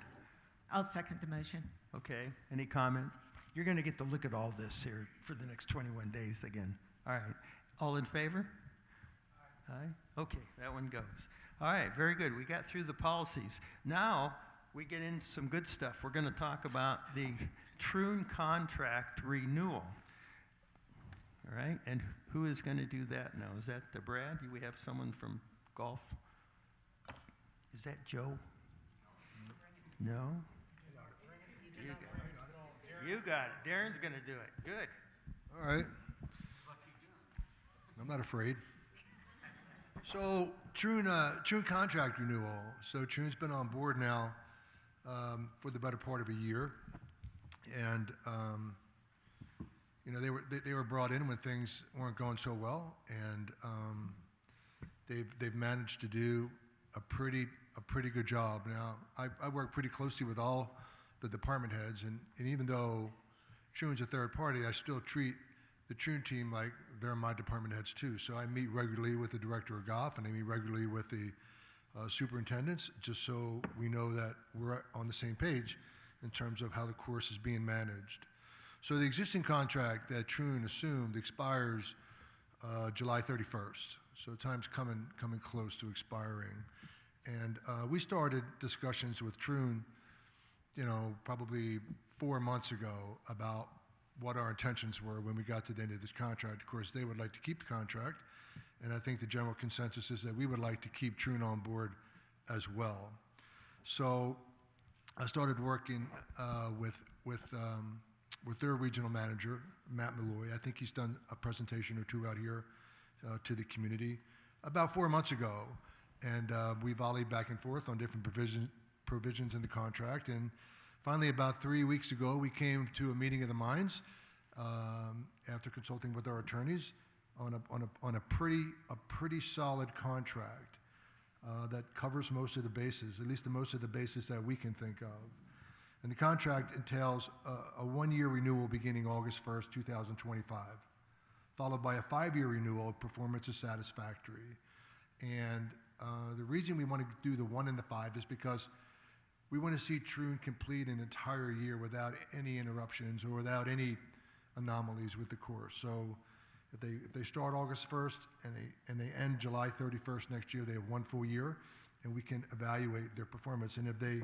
I'll second the motion. Okay, any comment? You're going to get to look at all this here for the next 21 days again. All right, all in favor? Aye. Okay, that one goes. All right, very good. We got through the policies. Now we get into some good stuff. We're going to talk about the Troon contract renewal. All right, and who is going to do that now? Is that Brad? Do we have someone from golf? Is that Joe? No? You got it. Darren's going to do it. Good. All right. I'm not afraid. So Troon contract renewal. So Troon's been on board now for the better part of a year, and you know they were brought in when things weren't going so well, and they've managed to do a pretty good job. Now I work pretty closely with all the department heads, and even though Troon's a third party, I still treat the Troon team like they're my department heads too. So I meet regularly with the director of golf, and I meet regularly with the superintendents, just so we know that we're on the same page in terms of how the course is being managed. So the existing contract that Troon assumed expires July 31st. So time's coming close to expiring. And we started discussions with Troon, you know, probably 4 months ago about what our intentions were when we got to the end of this contract. Of course, they would like to keep the contract, and I think the general consensus is that we would like to keep Troon on board as well. So I started working with their regional manager, Matt Malloy. I think he's done a presentation or two out here to the community about 4 months ago, and we volleyed back and forth on different provisions in the contract. And finally, about 3 weeks ago, we came to a meeting of the minds after consulting with our attorneys on a pretty solid contract that covers most of the bases, at least most of the bases that we can think of. And the contract entails a 1-year renewal beginning August 1st, 2025, followed by a 5-year renewal if performance is satisfactory. And the reason we want to do the 1 and the 5 is because we want to see Troon complete an entire year without any interruptions or without any anomalies with the course. So if they start August 1st and they end July 31st next year, they have 1 full year, and we can evaluate their performance. And if they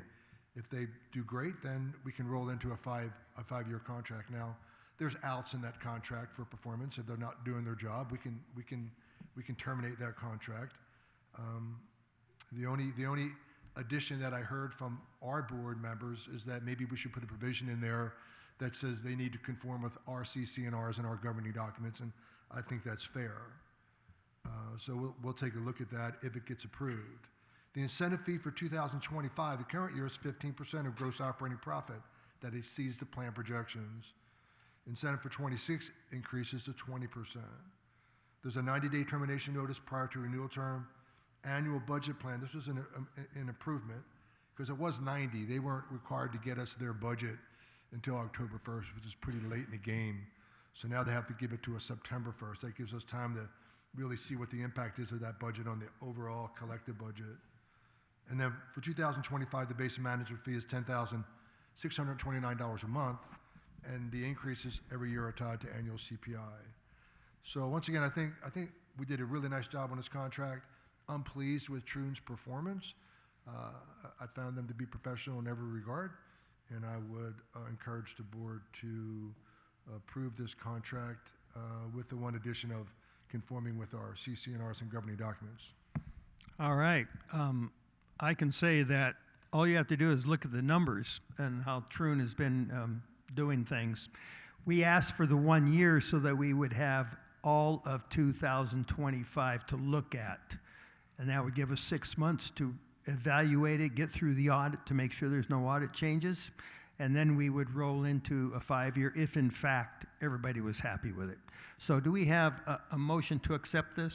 do great, then we can roll into a 5-year contract. Now, there's outs in that contract for performance. If they're not doing their job, we can terminate that contract. The only addition that I heard from our board members is that maybe we should put a provision in there that says they need to conform with our CC&Rs and our governing documents, and I think that's fair. So we'll take a look at that if it gets approved. The incentive fee for 2025, the current year is 15% of gross operating profit that exceeds the plan projections. Incentive for 26 increases to 20%. There's a 90-day termination notice prior to renewal term. Annual budget plan, this was an improvement because it was 90. They weren't required to get us their budget until October 1st, which is pretty late in the game. So now they have to give it to us September 1st. That gives us time to really see what the impact is of that budget on the overall collective budget. And then for 2025, the base management fee is $10,629 a month, and the increases every year are tied to annual CPI. So once again, I think we did a really nice job on this contract. I'm pleased with Troon's performance. I found them to be professional in every regard, and I would encourage the board to approve this contract with the one addition of conforming with our CC&Rs and governing documents. All right. I can say that all you have to do is look at the numbers and how Troon has been doing things. We asked for the 1 year so that we would have all of 2025 to look at. And that would give us 6 months to evaluate it, get through the audit to make sure there's no audit changes. And then we would roll into a 5-year if, in fact, everybody was happy with it. So do we have a motion to accept this?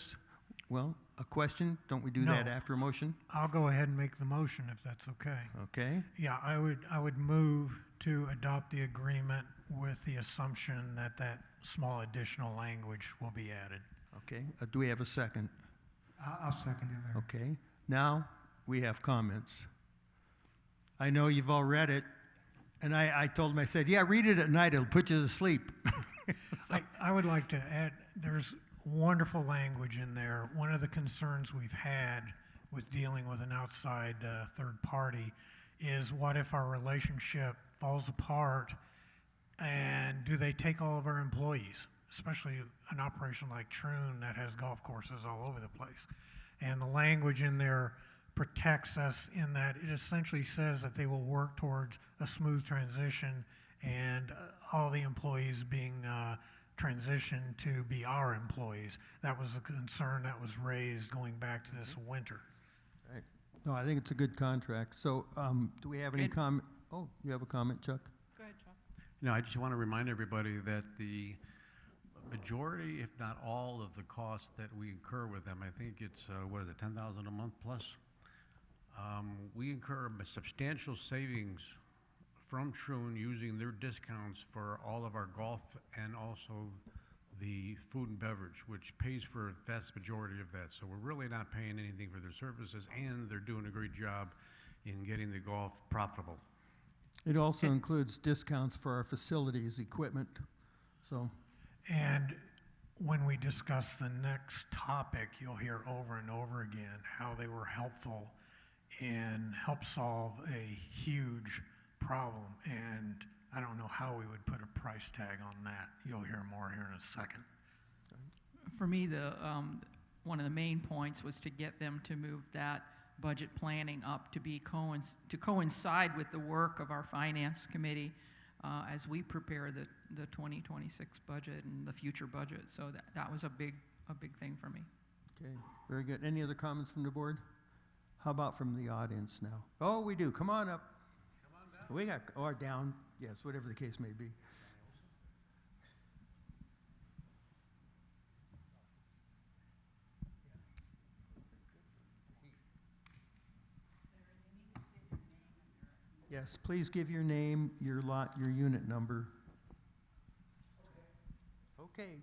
Well, a question? Don't we do that No. after a motion? I'll go ahead and make the motion if that's okay. Okay. Yeah, I would move to adopt the agreement with the assumption that that small additional language will be added. Okay. Do we have a second? I'll second it there. Okay. Now we have comments. I know you've all read it. And I told him, I said, yeah, read it at night. It'll put you to sleep. I would like to add, there's wonderful language in there. One of the concerns we've had with dealing with an outside third party is what if our relationship falls apart, and do they take all of our employees, especially an operation like Troon that has golf courses all over the place. And the language in there protects us in that it essentially says that they will work towards a smooth transition and all the employees being transitioned to be our employees. That was a concern that was raised going back to this winter. Right. No, I think it's a good contract. So do we have any And- comment? Oh, you have a comment, Chuck? Go ahead, Chuck. I just want to remind everybody that the majority, if not all, of the costs that we incur with them, I think it's, what is it, $10,000 a month plus? We incur substantial savings from Troon using their discounts for all of our golf and also the food and beverage, which pays for a vast majority of that. So we're really not paying anything for their services, and they're doing a great job in getting the golf profitable. It also includes discounts for our facilities, equipment. So, And when we discuss the next topic, you'll hear over and over again how they were helpful and help solve a huge problem. And I don't know how we would put a price tag on that. You'll hear more here in a second. For me, one of the main points was to get them to move that budget planning up to be to coincide with the work of our finance committee as we prepare the 2026 budget and the future budget. So that was a big thing for me. okay, very good. Any other comments from the board? How about from the audience now? Oh, we do. Come on up. Come on down. We got, or down, yes, whatever the case may be. Yes, please give your name, your lot, your unit number. Okay.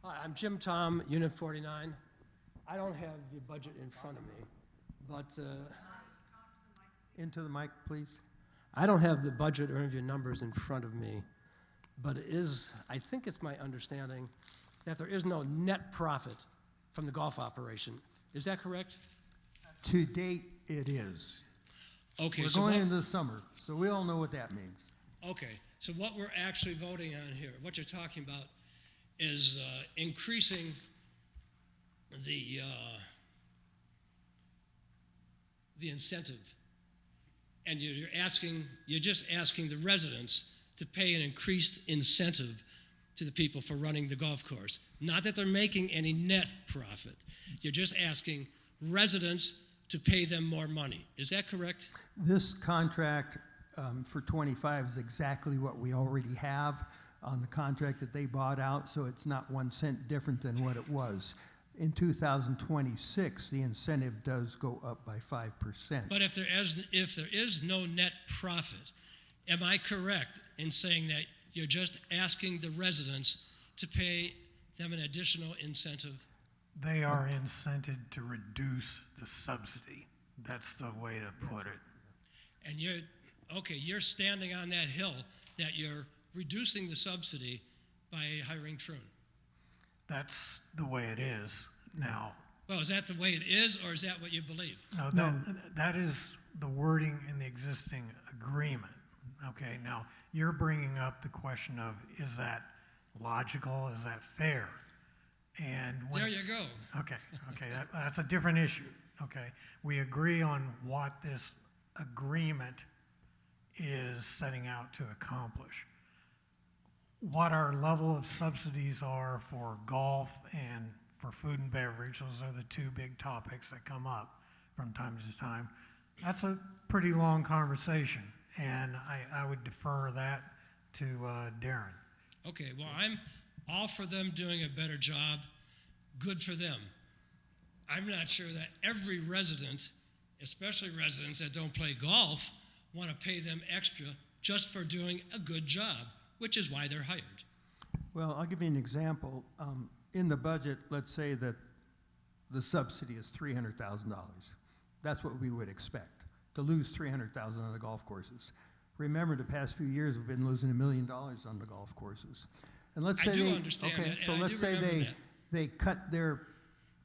Hi, I'm Jim Tom, Unit 49. I don't have the budget in front of me, but Into the mic, please. I don't have the budget or any of your numbers in front of me, but I think it's my understanding that there is no net profit from the golf operation. Is that correct? To date, it is. Okay, We're so going what, into the summer, so we all know what that means. okay, so what we're actually voting on here, what you're talking about, is increasing the incentive, and you're just asking the residents to pay an increased incentive to the people for running the golf course. Not that they're making any net profit. You're just asking residents to pay them more money. Is that correct? This contract for 25 is exactly what we already have on the contract that they bought out, so it's not 1 cent different than what it was. In 2026, the incentive does go up by 5%. But if there is no net profit, am I correct in saying that you're just asking the residents to pay them an additional incentive? They are incented to reduce the subsidy. That's the way to put it. And you're standing on that hill that you're reducing the subsidy by hiring Troon. That's the way it is now. Well, is that the way it is, or is that what you believe? No, that is the wording in the existing agreement. Okay, now, you're bringing up the question of, is that logical, is that fair? And when, There you go. okay, that's a different issue, okay? We agree on what this agreement is setting out to accomplish. What our level of subsidies are for golf and for food and beverage, those are the two big topics that come up from time to time. That's a pretty long conversation, and I would defer that to Darren. Okay, well, I'm all for them doing a better job. Good for them. I'm not sure that every resident, especially residents that don't play golf, want to pay them extra just for doing a good job, which is why they're hired. Well, I'll give you an example. In the budget, let's say that the subsidy is $300,000. That's what we would expect, to lose $300,000 on the golf courses. Remember, the past few years, we've been losing $1 million on the golf courses. And let's say I do they, understand okay, that, so and I let's do say remember that. they cut their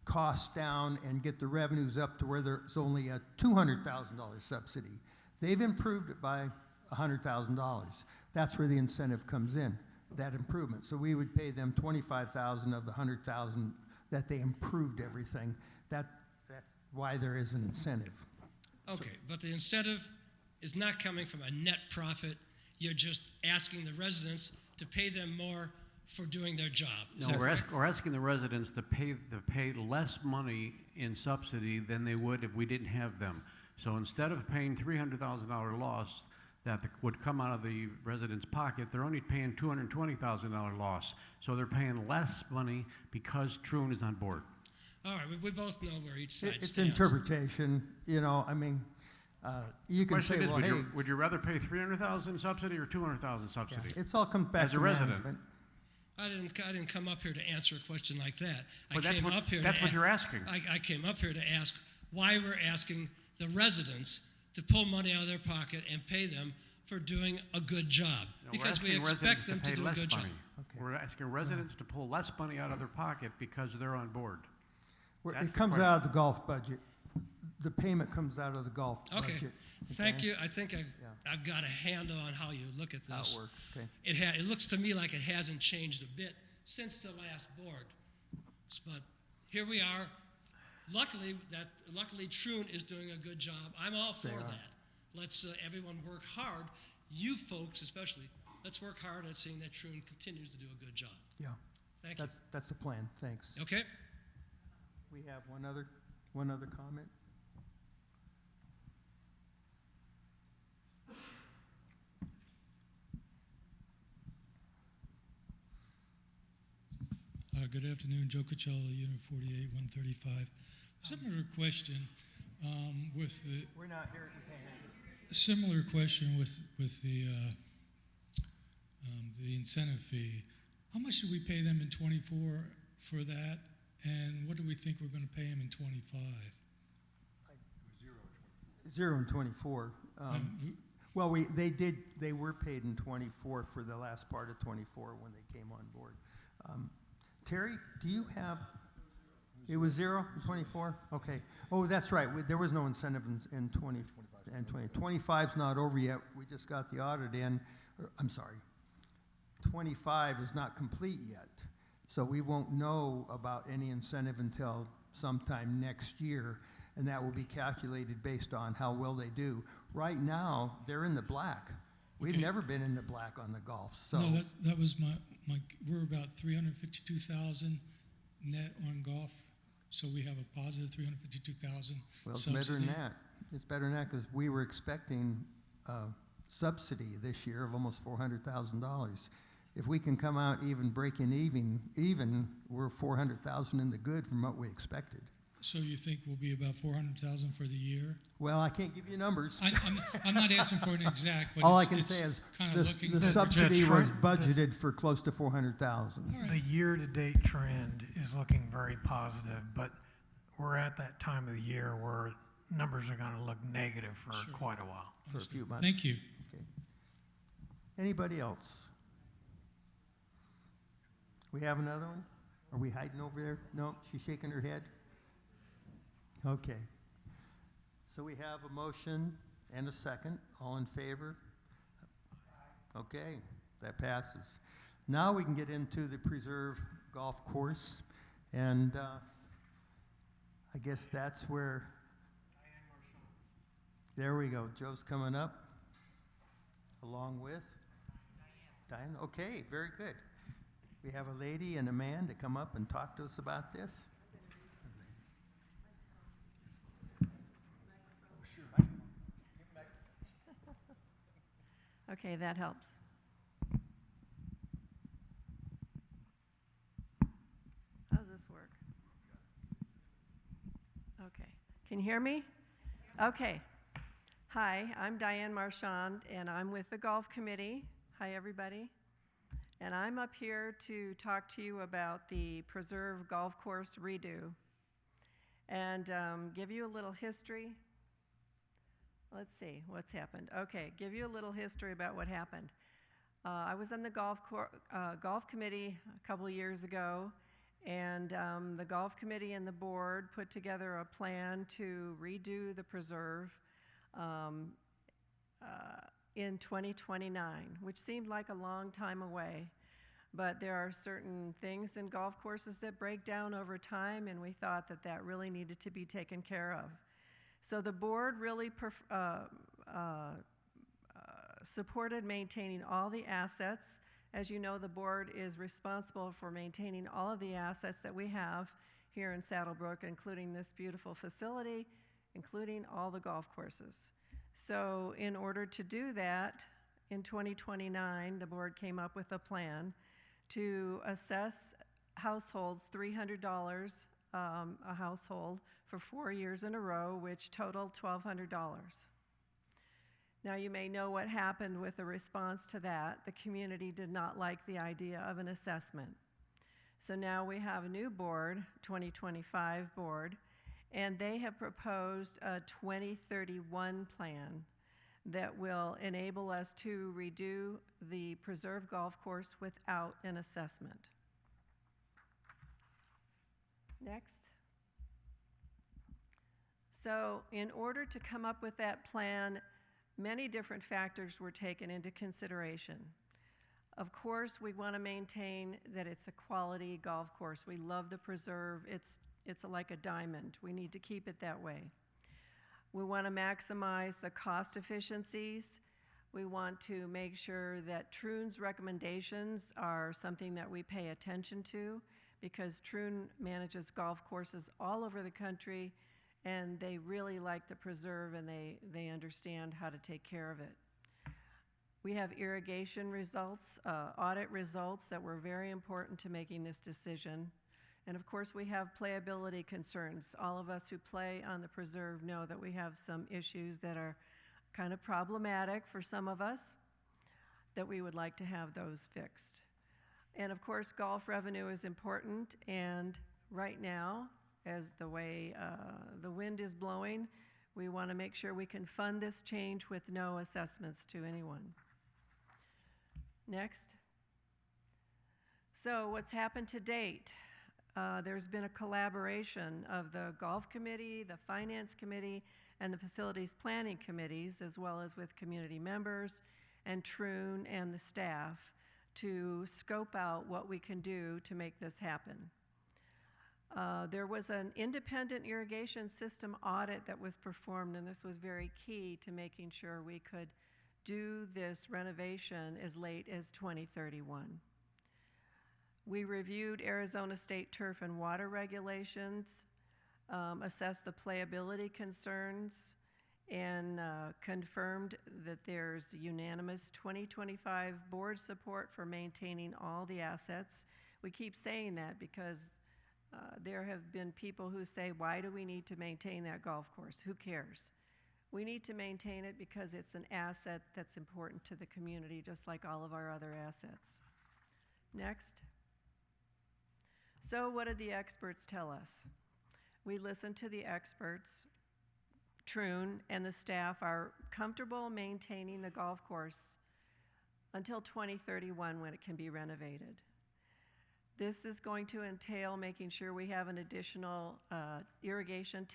costs down and get the revenues up to where there's only a $200,000 subsidy. They've improved it by $100,000. That's where the incentive comes in, that improvement. So we would pay them $25,000 of the $100,000 that they improved everything. That's why there is an incentive. Okay, but the incentive is not coming from a net profit. You're just asking the residents to pay them more for doing their job. Is No, that correct? we're asking the residents to pay less money in subsidy than they would if we didn't have them. So instead of paying $300,000 loss that would come out of the resident's pocket, they're only paying $220,000 loss. So they're paying less money because Troon is on board. All right, we both know where each side It's stands. interpretation, you know, I mean, you can say, Question is, well, hey, would you rather pay $300,000 subsidy or $200,000 subsidy? it's all comes back As a to resident. management. I didn't come up here to answer a question like that. But that's what you're asking. I came up here to ask why we're asking the residents to pull money out of their pocket and pay them for doing a good job. No, we're Because we asking expect residents them to pay do a less good job. money. Okay. We're asking residents to pull less money out of their pocket because they're on board. That's It the comes question. out of the golf budget. The payment comes out of the golf Okay, budget. thank okay? you. I think I've got a handle on how you look at How this. it works, okay. It looks to me like it hasn't changed a bit since the last board. But here we are. Luckily, Troon is doing a good job. I'm all for They are. that. Let's everyone work hard. You folks especially, let's work hard at seeing that Troon continues to do a good job. Yeah, Thank that's the plan, thanks. you. Okay? We have one other comment? Good afternoon, Joe Coachella, Unit 48, 135. Similar question with the We're not here, we can't handle it. similar question with the incentive fee. How much did we pay them in 24 for that, and what do we think we're going to pay them in 25? 0 and 24. Well, they were paid in 24 for the last part of 24 when they came on board. Terry, do you have, it was 0 in 24? Okay. Oh, that's right, there was no incentive in 20 and 20. 25's not over yet, we just got the audit in, I'm sorry. 25 is not complete yet, so we won't know about any incentive until sometime next year, and that will be calculated based on how well they do. Right now, they're in the black. We've Okay. never been in the black on the golf, so. No, that was my we're about 352,000 net on golf, so we have a positive 352,000 Well, it's subsidy. better than that. It's better than that because we were expecting a subsidy this year of almost $400,000. If we can come out even breaking even, we're 400,000 in the good from what we expected. So you think we'll be about 400,000 for the year? Well, I can't give you numbers. I'm not asking for an exact, but All I it's, can it's say is kind of the, looking. the good. subsidy the was trend- budgeted for close to 400,000. All right. The year-to-date trend is looking very positive, but we're at that time of the year where numbers are going to look negative for Sure. quite a while. For a few months. Thank you. Okay. Anybody else? We have another one? Are we hiding over there? No, she's shaking her head. Okay. So we have a motion and a second. All in favor? Okay, that passes. Now we can get into the preserve golf course, and I guess that's where. There we go. Joe's coming up, along with Diane. Okay, very good. We have a lady and a man to come up and talk to us about this. Okay, that helps. How does this work? Okay. Can you hear me? Okay. Hi, I'm Diane Marchand, and I'm with the Golf Committee. Hi, everybody. And I'm up here to talk to you about the Preserve Golf Course redo and give you a little history. Let's see what's happened. Okay, give you a little history about what happened. I was on the golf committee a couple of years ago, and the golf committee and the board put together a plan to redo the preserve in 2029, which seemed like a long time away. But there are certain things in golf courses that break down over time, and we thought that that really needed to be taken care of. So the board really supported maintaining all the assets. As you know, the board is responsible for maintaining all of the assets that we have here in Saddlebrook, including this beautiful facility, including all the golf courses. So in order to do that, in 2029, the board came up with a plan to assess households $300 a household for 4 years in a row, which totaled $1,200. Now, you may know what happened with the response to that. The community did not like the idea of an assessment. So now we have a new board, 2025 board, and they have proposed a 2031 plan that will enable us to redo the preserve golf course without an assessment. Next. So in order to come up with that plan, many different factors were taken into consideration. Of course, we want to maintain that it's a quality golf course. We love the preserve. It's like a diamond. We need to keep it that way. We want to maximize the cost efficiencies. We want to make sure that Troon's recommendations are something that we pay attention to, because Troon manages golf courses all over the country, and they really like the preserve, and they understand how to take care of it. We have irrigation results, audit results that were very important to making this decision. And of course, we have playability concerns. All of us who play on the preserve know that we have some issues that are kind of problematic for some of us, that we would like to have those fixed. And of course, golf revenue is important, and right now, as the way the wind is blowing, we want to make sure we can fund this change with no assessments to anyone. Next. So what's happened to date? There's been a collaboration of the Golf Committee, the Finance Committee, and the Facilities Planning Committees, as well as with community members and Troon and the staff, to scope out what we can do to make this happen. There was an independent irrigation system audit that was performed, and this was very key to making sure we could do this renovation as late as 2031. We reviewed Arizona State turf and water regulations, assessed the playability concerns, and confirmed that there's unanimous 2025 board support for maintaining all the assets. We keep saying that because there have been people who say, why do we need to maintain that golf course? Who cares? We need to maintain it because it's an asset that's important to the community, just like all of our other assets. Next. So what did the experts tell us? We listened to the experts. Troon and the staff are comfortable maintaining the golf course until 2031, when it can be renovated. This is going to entail making sure we have an additional irrigation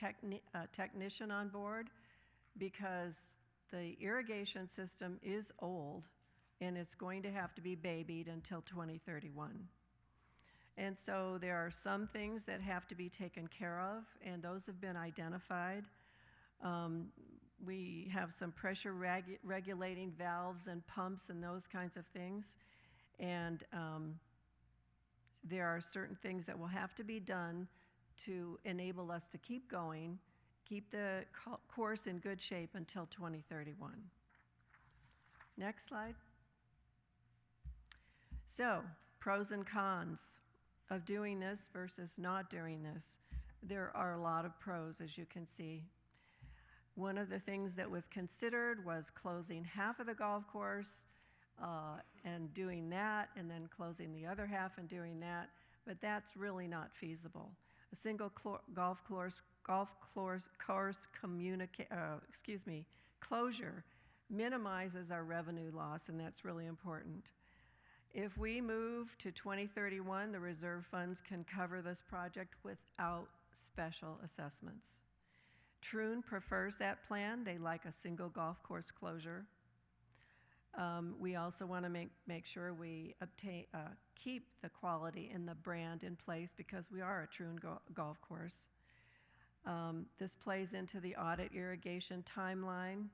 technician on board, because the irrigation system is old and it's going to have to be babied until 2031. And so there are some things that have to be taken care of, and those have been identified. We have some pressure regulating valves and pumps and those kinds of things. And there are certain things that will have to be done to enable us to keep going, keep the course in good shape until 2031. Next slide. So, pros and cons of doing this versus not doing this. There are a lot of pros, as you can see. One of the things that was considered was closing half of the golf course and doing that, and then closing the other half and doing that, but that's really not feasible. A single golf course closure minimizes our revenue loss, and that's really important. If we move to 2031, the reserve funds can cover this project without special assessments. Troon prefers that plan. They like a single golf course closure. We also want to make sure we keep the quality and the brand in place, because we are a Troon golf course. This plays into the audit irrigation timeline,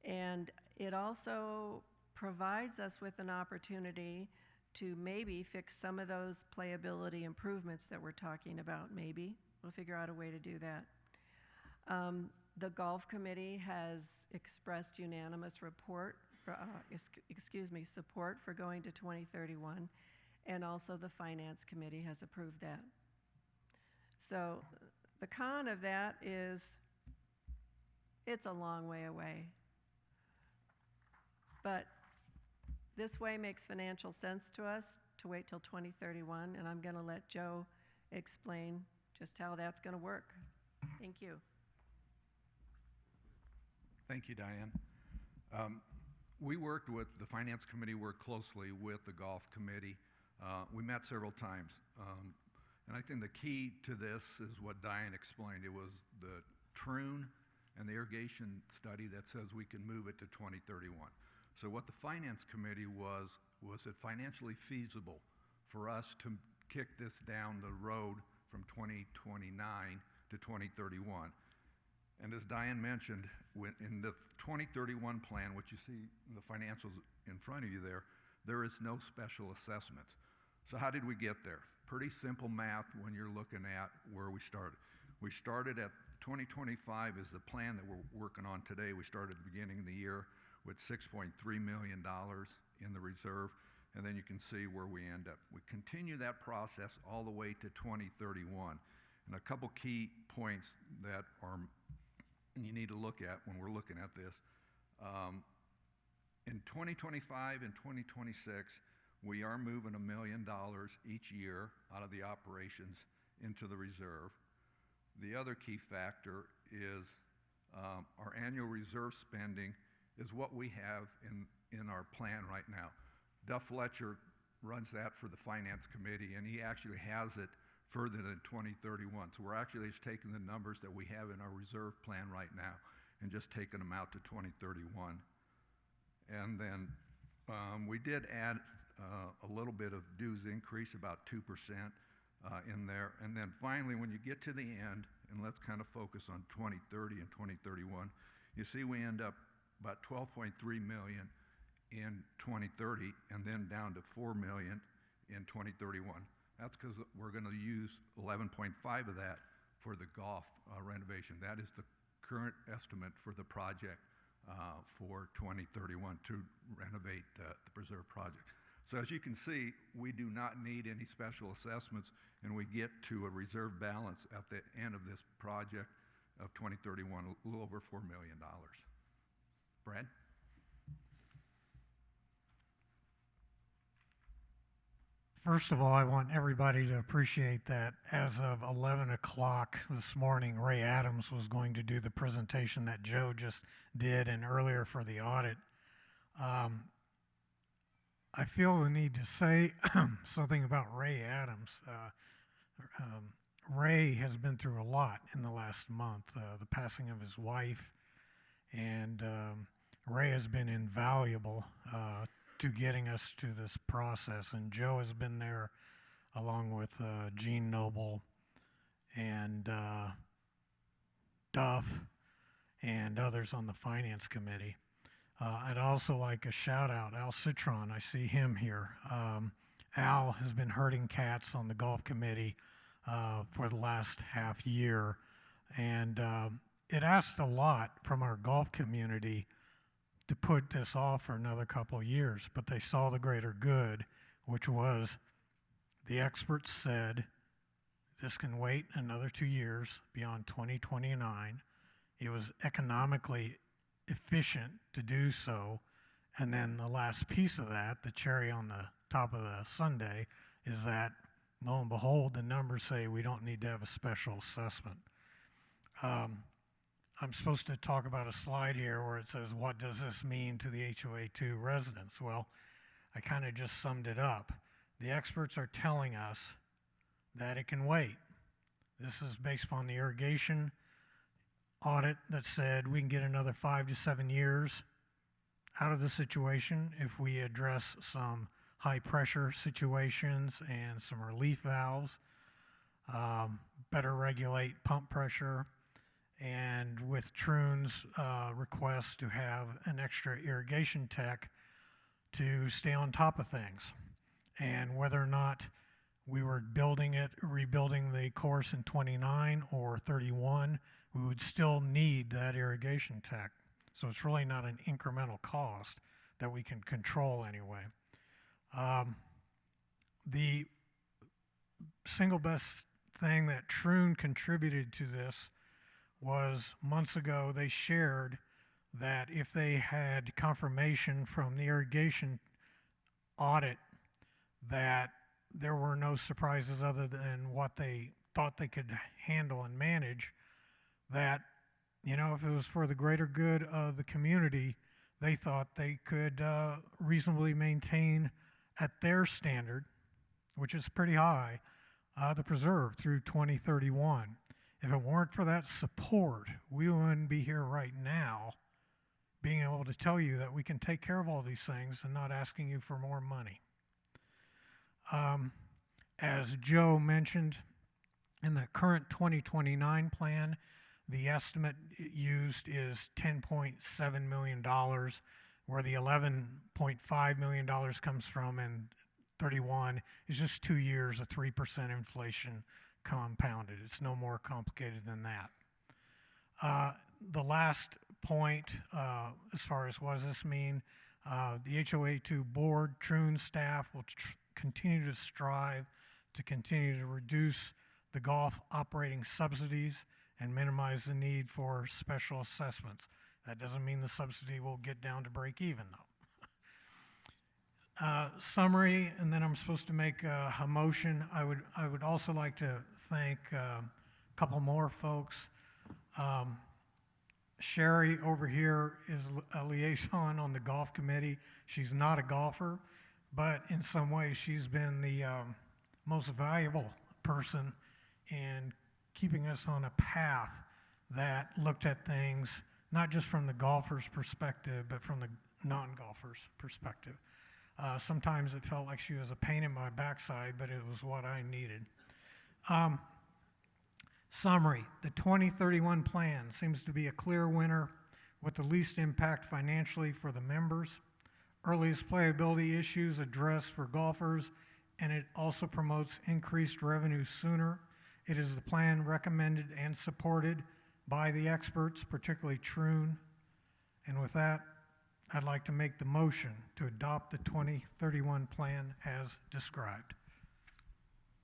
and it also provides us with an opportunity to maybe fix some of those playability improvements that we're talking about. Maybe we'll figure out a way to do that. The golf committee has expressed unanimous support for going to 2031, and also the finance committee has approved that. So the con of that is it's a long way away. But this way makes financial sense to us to wait till 2031, and I'm going to let Joe explain just how that's going to work. Thank you. Thank you, Diane. The Finance Committee worked closely with the Golf Committee. We met several times. And I think the key to this is what Diane explained. It was the Troon and the irrigation study that says we can move it to 2031. So what the Finance Committee was it financially feasible for us to kick this down the road from 2029 to 2031? And as Diane mentioned, in the 2031 plan, which you see in the financials in front of you there is no special assessments. So how did we get there? Pretty simple math when you're looking at where we started. We started at 2025 is the plan that we're working on today. We started at the beginning of the year with $6.3 million in the reserve, and then you can see where we end up. We continue that process all the way to 2031. And a couple key points that you need to look at when we're looking at this. In 2025 and 2026, we are moving $1 million each year out of the operations into the reserve. The other key factor is our annual reserve spending is what we have in our plan right now. Duff Fletcher runs that for the Finance Committee, and he actually has it further than 2031. So we're actually just taking the numbers that we have in our reserve plan right now and just taking them out to 2031. And then we did add a little bit of dues increase, about 2% in there. And then finally, when you get to the end, and let's kind of focus on 2030 and 2031, you see we end up about $12.3 million in 2030, and then down to $4 million in 2031. That's because we're going to use 11.5 of that for the golf renovation. That is the current estimate for the project for 2031 to renovate the preserve project. So as you can see, we do not need any special assessments, and we get to a reserve balance at the end of this project of 2031, a little over $4 million. Brad? First of all, I want everybody to appreciate that as of 11 o'clock this morning, Ray Adams was going to do the presentation that Joe just did and earlier for the audit. I feel the need to say something about Ray Adams. Ray has been through a lot in the last month, the passing of his wife, and Ray has been invaluable to getting us to this process, and Joe has been there along with Gene Noble and Duff and others on the Finance Committee. I'd also like a shout out, Al Citron, I see him here. Al has been herding cats on the golf committee for the last half year, and it asked a lot from our golf community to put this off for another couple of years, but they saw the greater good, which was the experts said this can wait another 2 years beyond 2029. It was economically efficient to do so, and then the last piece of that, the cherry on the top of the sundae, is that lo and behold, the numbers say we don't need to have a special assessment. I'm supposed to talk about a slide here where it says, what does this mean to the HOA2 residents? Well, I kind of just summed it up. The experts are telling us that it can wait. This is based upon the irrigation audit that said we can get another 5 to 7 years out of the situation if we address some high pressure situations and some relief valves, better regulate pump pressure, and with Troon's request to have an extra irrigation tech to stay on top of things. And whether or not we were rebuilding the course in 29 or 31, we would still need that irrigation tech. So it's really not an incremental cost that we can control anyway. The single best thing that Troon contributed to this was months ago they shared that if they had confirmation from the irrigation audit that there were no surprises other than what they thought they could handle and manage, that, you know, if it was for the greater good of the community, they thought they could reasonably maintain at their standard, which is pretty high, the preserve through 2031. If it weren't for that support, we wouldn't be here right now being able to tell you that we can take care of all these things and not asking you for more money. As Joe mentioned, in the current 2029 plan, the estimate used is $10.7 million, where the $11.5 million comes from in 31 is just 2 years of 3% inflation compounded. It's no more complicated than that. The last point, as far as what does this mean, the HOA2 board, Troon staff will continue to strive to continue to reduce the golf operating subsidies and minimize the need for special assessments. That doesn't mean the subsidy will get down to break even though. Summary, and then I'm supposed to make a motion. I would also like to thank a couple more folks. Sherry over here is a liaison on the golf committee. She's not a golfer, but in some ways she's been the most valuable person in keeping us on a path that looked at things not just from the golfer's perspective, but from the non-golfer's perspective. Sometimes it felt like she was a pain in my backside, but it was what I needed. Summary, the 2031 plan seems to be a clear winner with the least impact financially for the members, earliest playability issues addressed for golfers, and it also promotes increased revenue sooner. It is the plan recommended and supported by the experts, particularly Troon. And with that, I'd like to make the motion to adopt the 2031 plan as described.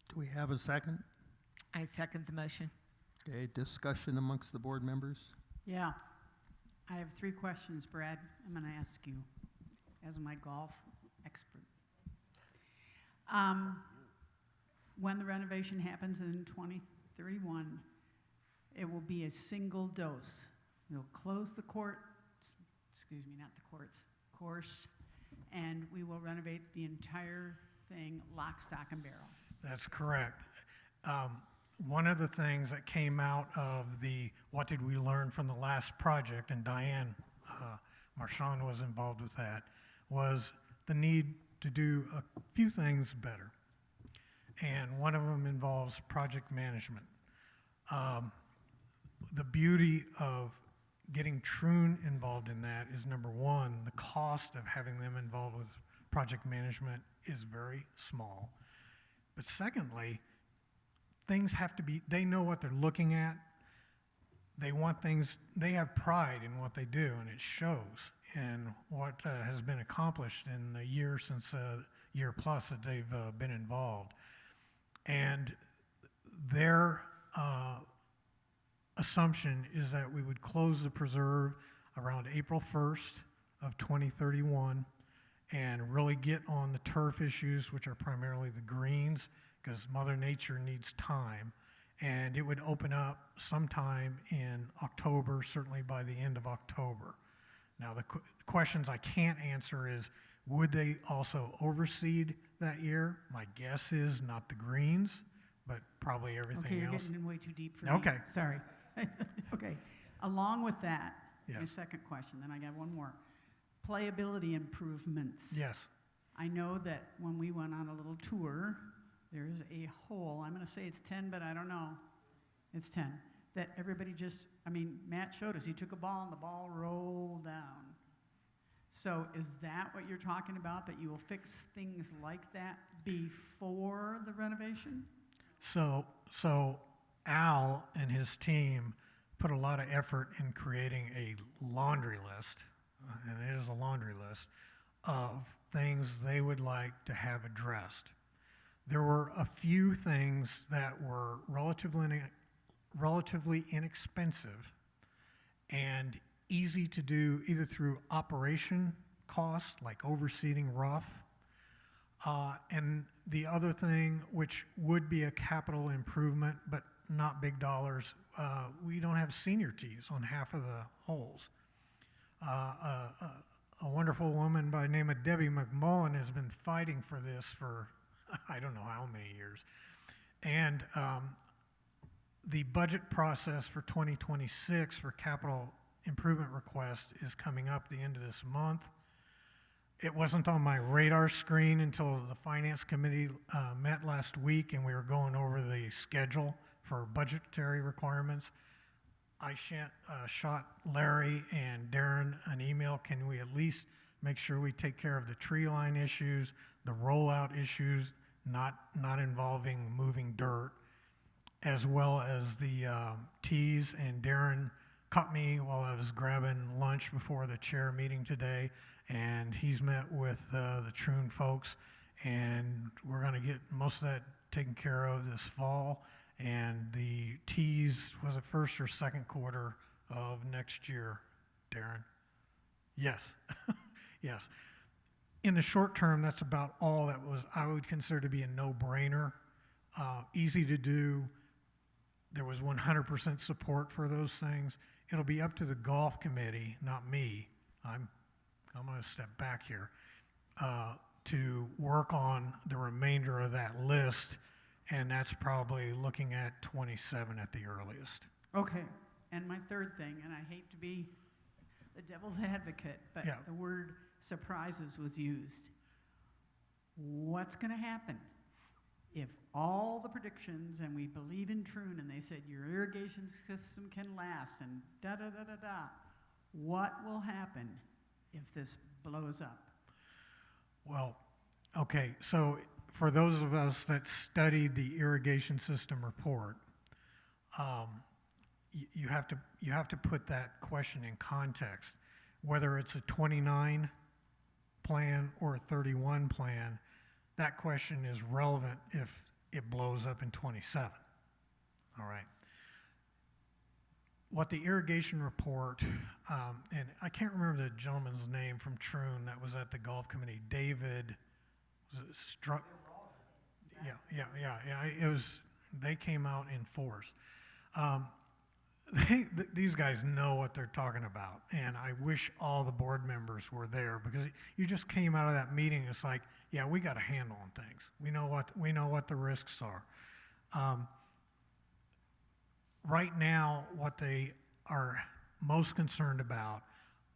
Do we have a second? I second the motion. Okay, discussion amongst the board members? Yeah. I have 3 questions, Brad. I'm going to ask you as my golf expert. When the renovation happens in 2031, it will be a single dose. We'll close the court, excuse me, not the courts, course, and we will renovate the entire thing lock, stock, and barrel. That's correct. One of the things that came out of the what did we learn from the last project, and Diane Marchand was involved with that, was the need to do a few things better. And one of them involves project management. The beauty of getting Troon involved in that is, number one, the cost of having them involved with project management is very small. But secondly, things have to be, they know what they're looking at. They want things, they have pride in what they do, and it shows in what has been accomplished in the year since year plus that they've been involved. And their assumption is that we would close the preserve around April 1st of 2031 and really get on the turf issues, which are primarily the greens, because Mother Nature needs time. And it would open up sometime in October, certainly by the end of October. Now, the questions I can't answer is, would they also overseed that year? My guess is not the greens, but probably everything Okay, you're else. getting in way too deep for me. Okay. Sorry. Okay. Along with that, my Yes. second question, then I got one more. Playability improvements. Yes. I know that when we went on a little tour, there's a hole, I'm going to say it's 10, but I don't know. It's 10. That everybody just, I mean, Matt showed us, he took a ball and the ball rolled down. So is that what you're talking about, that you will fix things like that before the renovation? So Al and his team put a lot of effort in creating a laundry list, and it is a laundry list, of things they would like to have addressed. There were a few things that were relatively inexpensive and easy to do either through operation costs, like overseeding rough, and the other thing, which would be a capital improvement, but not big dollars, we don't have senior tees on half of the holes. A wonderful woman by the name of Debbie McMullen has been fighting for this for I don't know how many years. And the budget process for 2026 for capital improvement request is coming up the end of this month. It wasn't on my radar screen until the Finance Committee met last week and we were going over the schedule for budgetary requirements. I shot Larry and Darren an email. Can we at least make sure we take care of the tree line issues, the rollout issues, not involving moving dirt, as well as the tees? And Darren caught me while I was grabbing lunch before the chair meeting today, and he's met with the Troon folks, and we're going to get most of that taken care of this fall. And the tees, was it first or second quarter of next year, Darren? Yes, yes. In the short term, that's about all that was I would consider to be a no-brainer, easy to do. There was 100% support for those things. It'll be up to the golf committee, not me. I'm going to step back here to work on the remainder of that list, and that's probably looking at 27 at the earliest. Okay, and my third thing, and I hate to be the devil's advocate, but Yeah. the word surprises was used. What's going to happen if all the predictions, and we believe in Troon, and they said your irrigation system can last, and da-da-da-da-da, what will happen if this blows up? Well, okay, so for those of us that studied the irrigation system report, you have to put that question in context. Whether it's a 29 plan or a 31 plan, that question is relevant if it blows up in 27. All right. What the irrigation report, and I can't remember the gentleman's name from Troon that was at the golf committee, David, was it Struck? Yeah. It was, they came out in force. these guys know what they're talking about, and I wish all the board members were there, because you just came out of that meeting, it's like, yeah, we got a handle on things. We know what the risks are. Right now, what they are most concerned about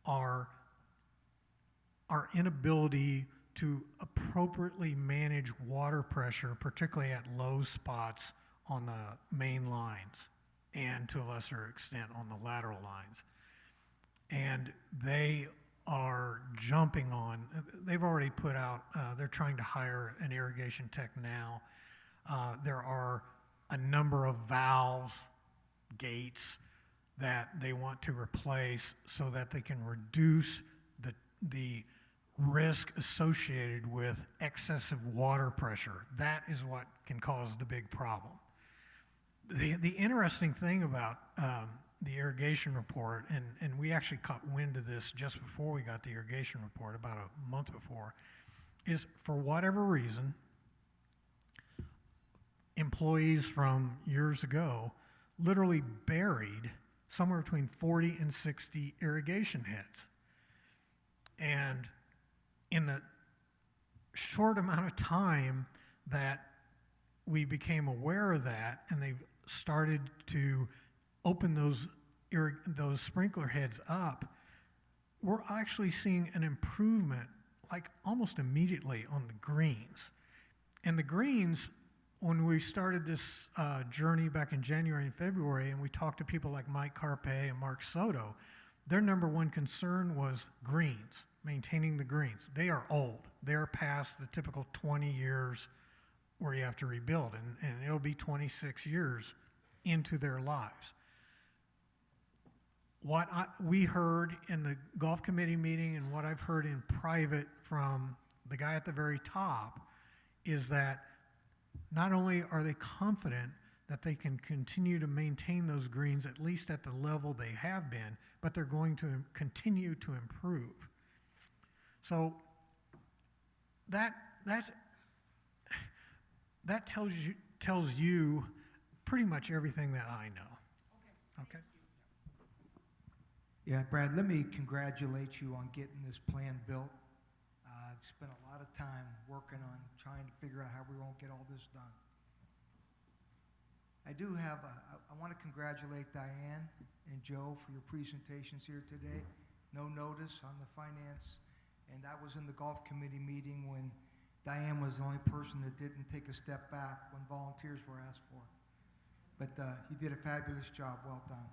are our inability to appropriately manage water pressure, particularly at low spots on the main lines, and to a lesser extent on the lateral lines. And they are jumping on, they've already put out, they're trying to hire an irrigation tech now. There are a number of valves, gates that they want to replace so that they can reduce the risk associated with excessive water pressure. That is what can cause the big problem. The interesting thing about the irrigation report, and we actually caught wind of this just before we got the irrigation report, about a month before, is for whatever reason, employees from years ago literally buried somewhere between 40 and 60 irrigation heads. And in the short amount of time that we became aware of that, and they started to open those sprinkler heads up, we're actually seeing an improvement like almost immediately on the greens. And the greens, when we started this journey back in January and February, and we talked to people like Mike Carpe and Mark Soto, their number one concern was greens, maintaining the greens. They are old. They're past the typical 20 years where you have to rebuild, and it'll be 26 years into their lives. What we heard in the golf committee meeting and what I've heard in private from the guy at the very top is that not only are they confident that they can continue to maintain those greens at least at the level they have been, but they're going to continue to improve. So that tells you pretty much everything that I know. Okay? Yeah, Brad, let me congratulate you on getting this plan built. I've spent a lot of time working on trying to figure out how we won't get all this done. I want to congratulate Diane and Joe for your presentations here today. No notice on the finance, and that was in the golf committee meeting when Diane was the only person that didn't take a step back when volunteers were asked for. But you did a fabulous job. Well done.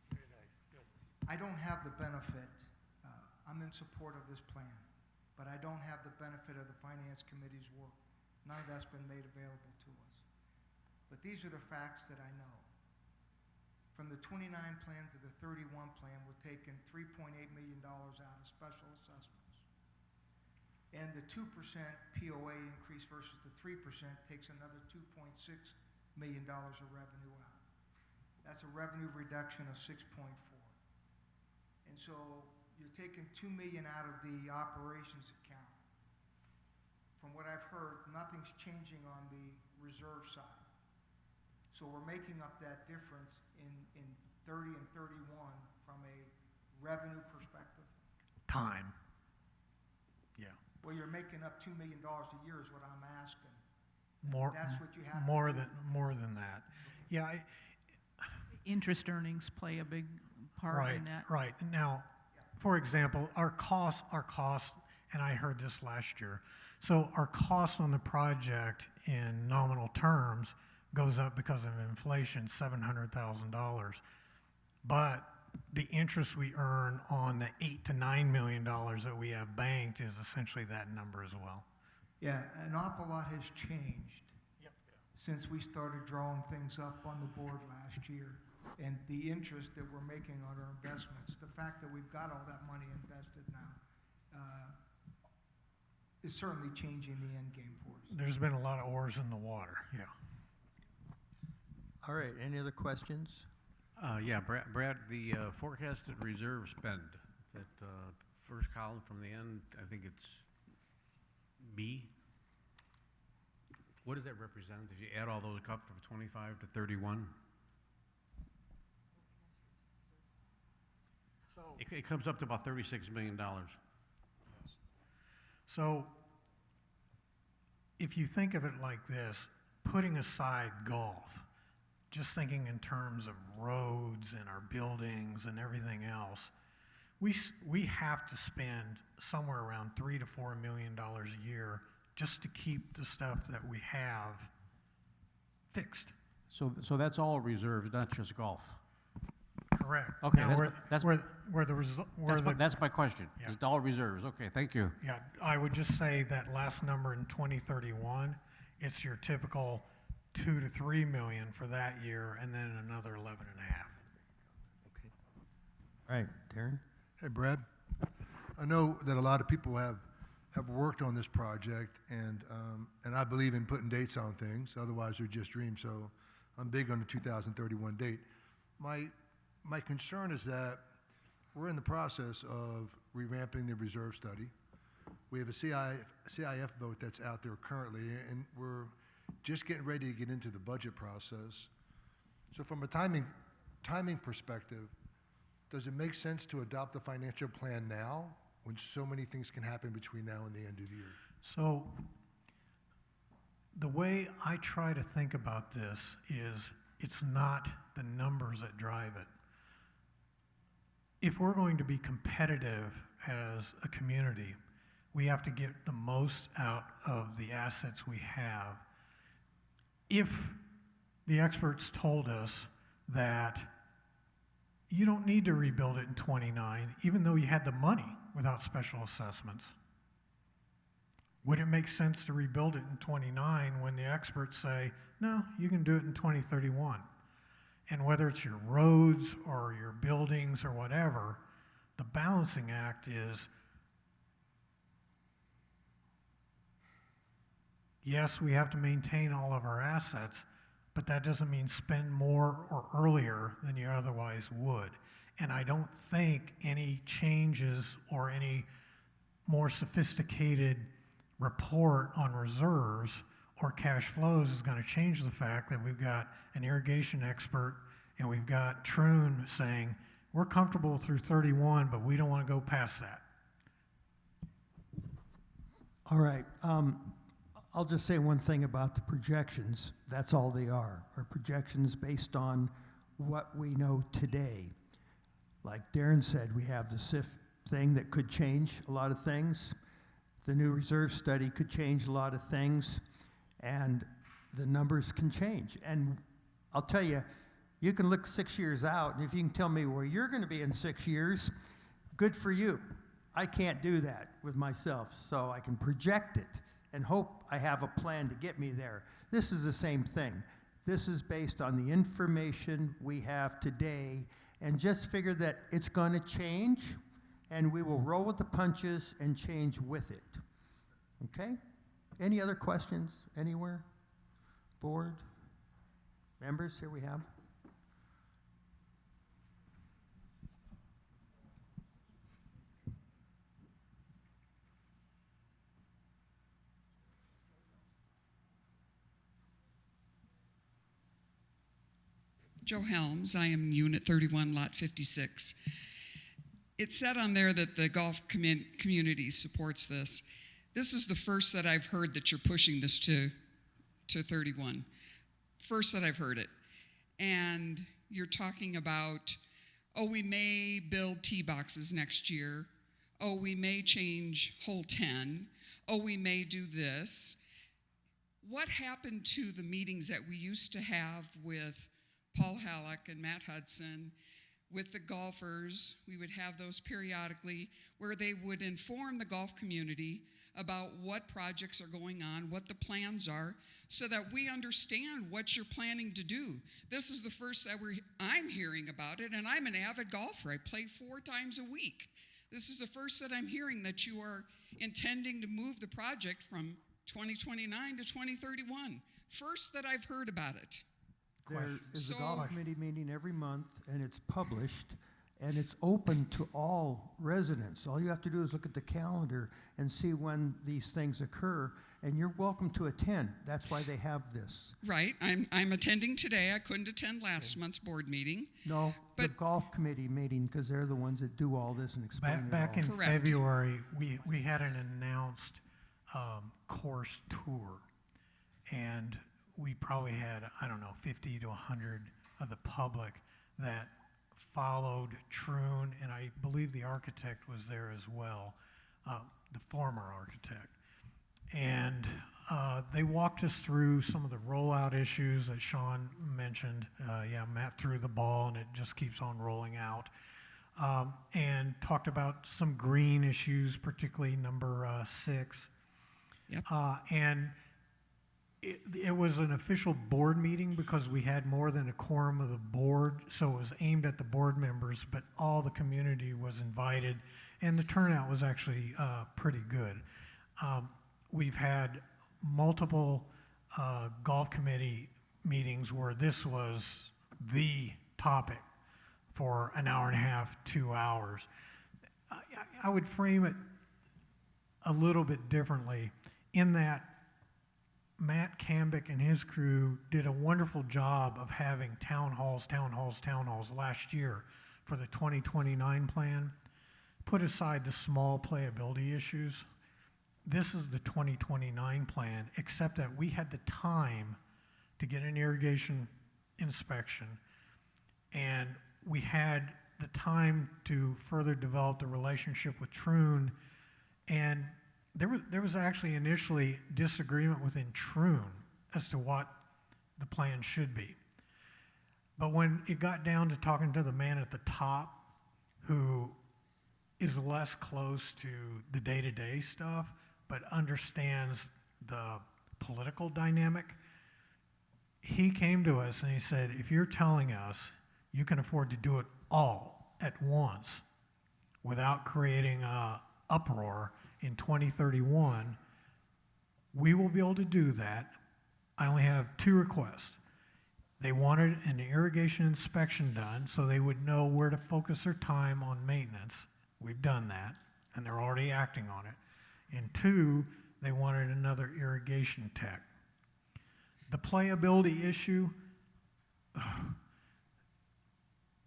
Very nice. Good. I don't have the benefit, I'm in support of this plan, but I don't have the benefit of the finance committee's work. None of that's been made available to us. But these are the facts that I know. From the 29 plan to the 31 plan, we're taking $3.8 million out of special assessments. And the 2% POA increase versus the 3% takes another $2.6 million of revenue out. That's a revenue reduction of 6.4. And so you're taking $2 million out of the operations account. From what I've heard, nothing's changing on the reserve side. So we're making up that difference in 30 and 31 from a revenue perspective. Time. Yeah. Well, you're making up $2 million a year is what I'm asking. More. That's what you have. More to do. more than that. Yeah. Interest earnings play a big part in that. Right. Now, for example, our costs, and I heard this last year. So our cost on the project in nominal terms goes up because of inflation, $700,000. But the interest we earn on the $8 to $9 million that we have banked is essentially that number as well. Yeah, an awful lot has changed since we started drawing things up on the board last year. And the interest that we're making on our investments, the fact that we've got all that money invested now, is certainly changing the end game for us. There's been a lot of oars in the water, yeah. All right, any other questions? Yeah, Brad, the forecasted reserve spend, that first column from the end, I think it's B. What does that represent? If you add all those up from 25 to 31? It comes up to about $36 million. So if you think of it like this, putting aside golf, just thinking in terms of roads and our buildings and everything else, we have to spend somewhere around $3 to $4 million a year just to keep the stuff that we have fixed. So that's all reserves, not just golf? Correct. Okay, Now, that's my question. Yeah. It's all reserves. Okay, thank you. Yeah, I would just say that last number in 2031, it's your typical 2 to 3 million for that year, and then another 11 and a half. All right, Darren? Hey, Brad. I know that a lot of people have worked on this project, and I believe in putting dates on things. Otherwise, they're just dreams. So I'm big on the 2031 date. My concern is that we're in the process of revamping the reserve study. We have a CIF vote that's out there currently, and we're just getting ready to get into the budget process. So from a timing perspective, does it make sense to adopt the financial plan now when so many things can happen between now and the end of the year? So the way I try to think about this is it's not the numbers that drive it. If we're going to be competitive as a community, we have to get the most out of the assets we have. If the experts told us that you don't need to rebuild it in 29, even though you had the money without special assessments, would it make sense to rebuild it in 29 when the experts say, no, you can do it in 2031? And whether it's your roads or your buildings or whatever, the balancing act is, yes, we have to maintain all of our assets, but that doesn't mean spend more or earlier than you otherwise would. And I don't think any changes or any more sophisticated report on reserves or cash flows is going to change the fact that we've got an irrigation expert and we've got Troon saying, we're comfortable through 31, but we don't want to go past that. All right. I'll just say one thing about the projections. That's all they are projections based on what we know today. Like Darren said, we have the SIF thing that could change a lot of things. The new reserve study could change a lot of things, and the numbers can change. And I'll tell you, you can look 6 years out, and if you can tell me where you're going to be in 6 years, good for you. I can't do that with myself, so I can project it and hope I have a plan to get me there. This is the same thing. This is based on the information we have today, and just figure that it's going to change, and we will roll with the punches and change with it. Okay? Any other questions anywhere? Board? Members, here we have. Joe Helms, I am Unit 31, Lot 56. It said on there that the golf community supports this. This is the first that I've heard that you're pushing this to 31. First that I've heard it. And you're talking about, oh, we may build tee boxes next year. Oh, we may change hole 10. Oh, we may do this. What happened to the meetings that we used to have with Paul Halleck and Matt Hudson, with the golfers? We would have those periodically where they would inform the golf community about what projects are going on, what the plans are, so that we understand what you're planning to do. This is the first that I'm hearing about it, and I'm an avid golfer. I play 4 times a week. This is the first that I'm hearing that you are intending to move the project from 2029 to 2031. First that I've heard about it. There is a golf committee meeting every month, and it's published. And it's open to all residents. All you have to do is look at the calendar and see when these things occur, and you're welcome to attend. That's why they have this. Right, I'm attending today. I couldn't attend last month's board meeting. No, the But- golf committee meeting, because they're the ones that do all this and explain it all. Back in Correct. February, we had an announced course tour, and we probably had, I don't know, 50 to 100 of the public that followed Troon, and I believe the architect was there as well, the former architect. And they walked us through some of the rollout issues that Sean mentioned. Matt threw the ball and it just keeps on rolling out. And talked about some green issues, particularly number 6. Yep. And it was an official board meeting because we had more than a quorum of the board, so it was aimed at the board members, but all the community was invited, and the turnout was actually pretty good. We've had multiple golf committee meetings where this was the topic for an hour and a half, 2 hours. I would frame it a little bit differently in that Matt Cambick and his crew did a wonderful job of having town halls last year for the 2029 plan. Put aside the small playability issues. This is the 2029 plan, except that we had the time to get an irrigation inspection, and we had the time to further develop the relationship with Troon, and there was actually initially disagreement within Troon as to what the plan should be. But when it got down to talking to the man at the top, who is less close to the day-to-day stuff, but understands the political dynamic, he came to us and he said, if you're telling us you can afford to do it all at once without creating a uproar in 2031, we will be able to do that. I only have 2 requests. They wanted an irrigation inspection done so they would know where to focus their time on maintenance. We've done that, and they're already acting on it. And 2, they wanted another irrigation tech. The playability issue,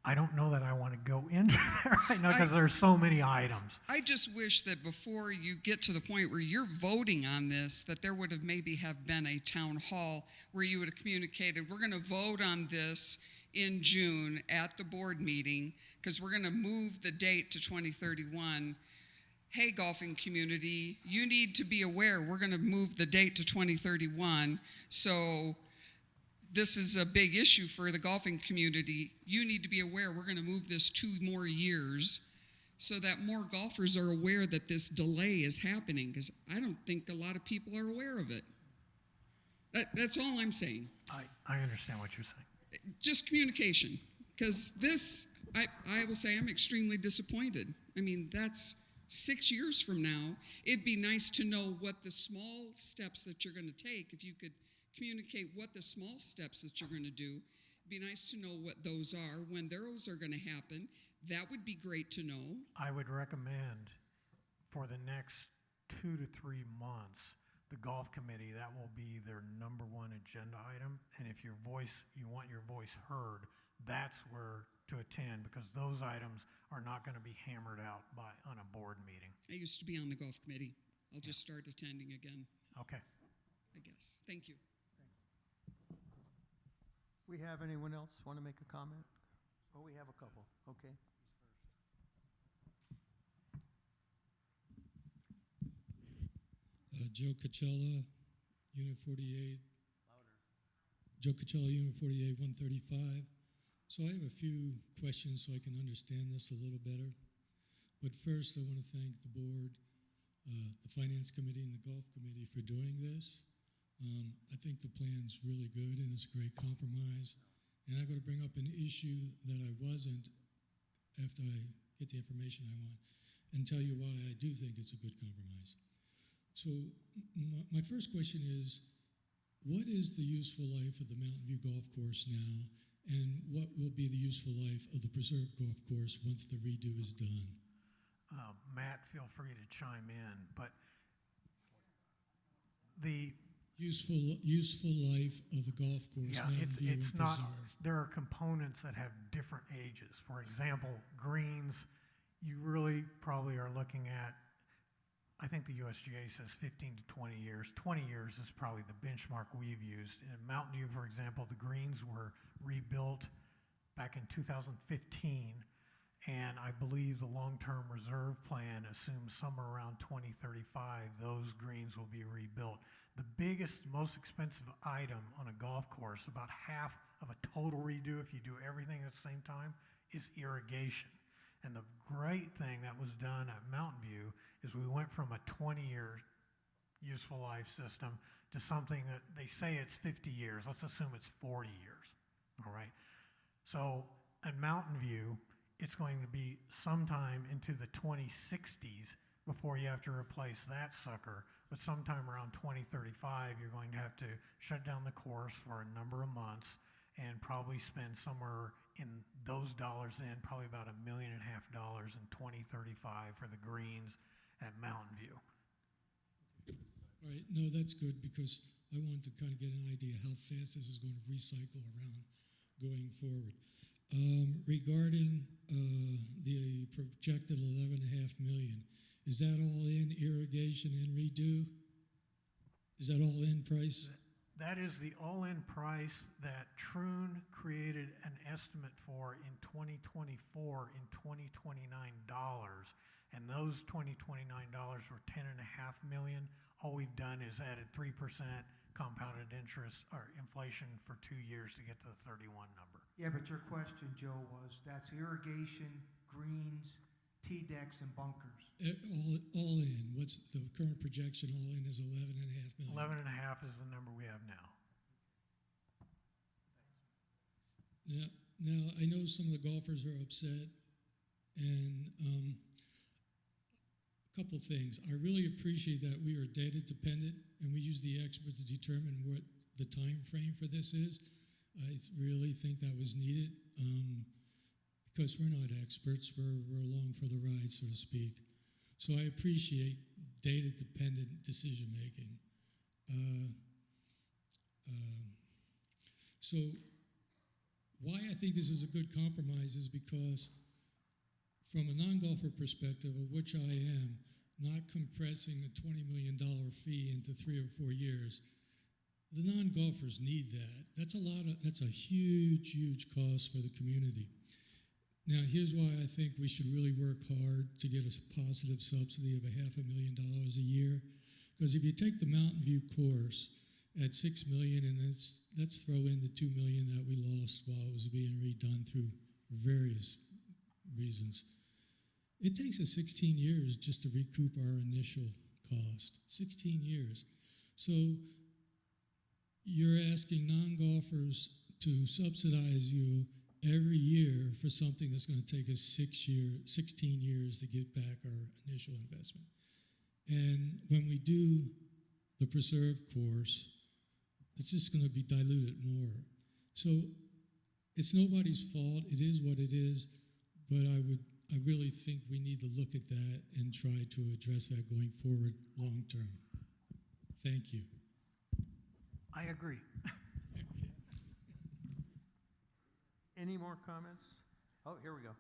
I don't know that I want to go into that right now because there's so many items. I just wish that before you get to the point where you're voting on this, that there would have maybe have been a town hall where you would have communicated, we're going to vote on this in June at the board meeting because we're going to move the date to 2031. Hey, golfing community, you need to be aware we're going to move the date to 2031. So this is a big issue for the golfing community. You need to be aware we're going to move this 2 more years so that more golfers are aware that this delay is happening, because I don't think a lot of people are aware of it. That's all I'm saying. I understand what you're saying. Just communication, because this, I will say I'm extremely disappointed. I mean, that's 6 years from now. It'd be nice to know what the small steps that you're going to take, if you could communicate what the small steps that you're going to do. It'd be nice to know what those are, when those are going to happen. That would be great to know. I would recommend for the next 2 to 3 months, the golf committee, that will be their number 1 agenda item. And if you want your voice heard, that's where to attend, because those items are not going to be hammered out on a board meeting. I used to be on the golf committee. I'll just start attending again, Okay. I guess. Thank you. We have anyone else want to make a comment? Oh, we have a couple. Okay. Joe Coachella, Unit 48. Joe Coachella, Unit 48, 135. So I have a few questions so I can understand this a little better. But first, I want to thank the board, the Finance Committee and the Golf Committee for doing this. I think the plan's really good and it's a great compromise. And I'm going to bring up an issue that I wasn't after I get the information I want and tell you why I do think it's a good compromise. So my first question is, what is the useful life of the Mountain View Golf Course now, And what will be the useful life of the preserve golf course once the redo is done? Matt, feel free to chime in, but the Useful life of the golf course, yeah, Mountain it's View and not. Preserve. There are components that have different ages. For example, greens, you really probably are looking at. I think the USGA says 15 to 20 years. 20 years is probably the benchmark we've used. In Mountain View, for example, the greens were rebuilt back in 2015, and I believe the long-term reserve plan assumes somewhere around 2035 those greens will be rebuilt. The biggest, most expensive item on a golf course, about half of a total redo if you do everything at the same time, is irrigation. And the great thing that was done at Mountain View is we went from a 20-year useful life system to something that they say it's 50 years. Let's assume it's 40 years, all right? So at Mountain View, it's going to be sometime into the 2060s before you have to replace that sucker. But sometime around 2035, you're going to have to shut down the course for a number of months and probably spend somewhere in those dollars in, probably about $1.5 million in 2035 for the greens at Mountain View. All right, no, that's good because I wanted to kind of get an idea how fast this is going to recycle around going forward. Regarding the projected $11.5 million, is that all in irrigation and redo? Is that all in price? That is the all-in price that Troon created an estimate for in 2024 in $2029, and those $2029 were $10.5 million. All we've done is added 3% compounded interest or inflation for 2 years to get to the 31 number. Yeah, but your question, Joe, was that's irrigation, greens, T-decks, and bunkers. All in. What's the current projection? All in is $11.5 million. 11.5 is the number we have now. Now I know some of the golfers are upset, and a couple things. I really appreciate that we are data dependent, and we use the experts to determine what the time frame for this is. I really think that was needed. Because we're not experts, we're along for the ride, so to speak. So I appreciate data-dependent decision-making. So why I think this is a good compromise is because from a non-golfer perspective, of which I am, not compressing a $20 million fee into 3 or 4 years, the non-golfers need that. That's a huge, huge cost for the community. Now, here's why I think we should really work hard to get a positive subsidy of $500,000 a year. Because if you take the Mountain View course at $6 million, and let's throw in the $2 million that we lost while it was being redone through various reasons, it takes us 16 years just to recoup our initial cost. 16 years. So you're asking non-golfers to subsidize you every year for something that's going to take us 16 years to get back our initial investment. And when we do the preserve course, it's just going to be diluted more. So it's nobody's fault. It is what it is. But I really think we need to look at that and try to address that going forward long term. Thank you. I agree. Any more comments? Oh, here we go.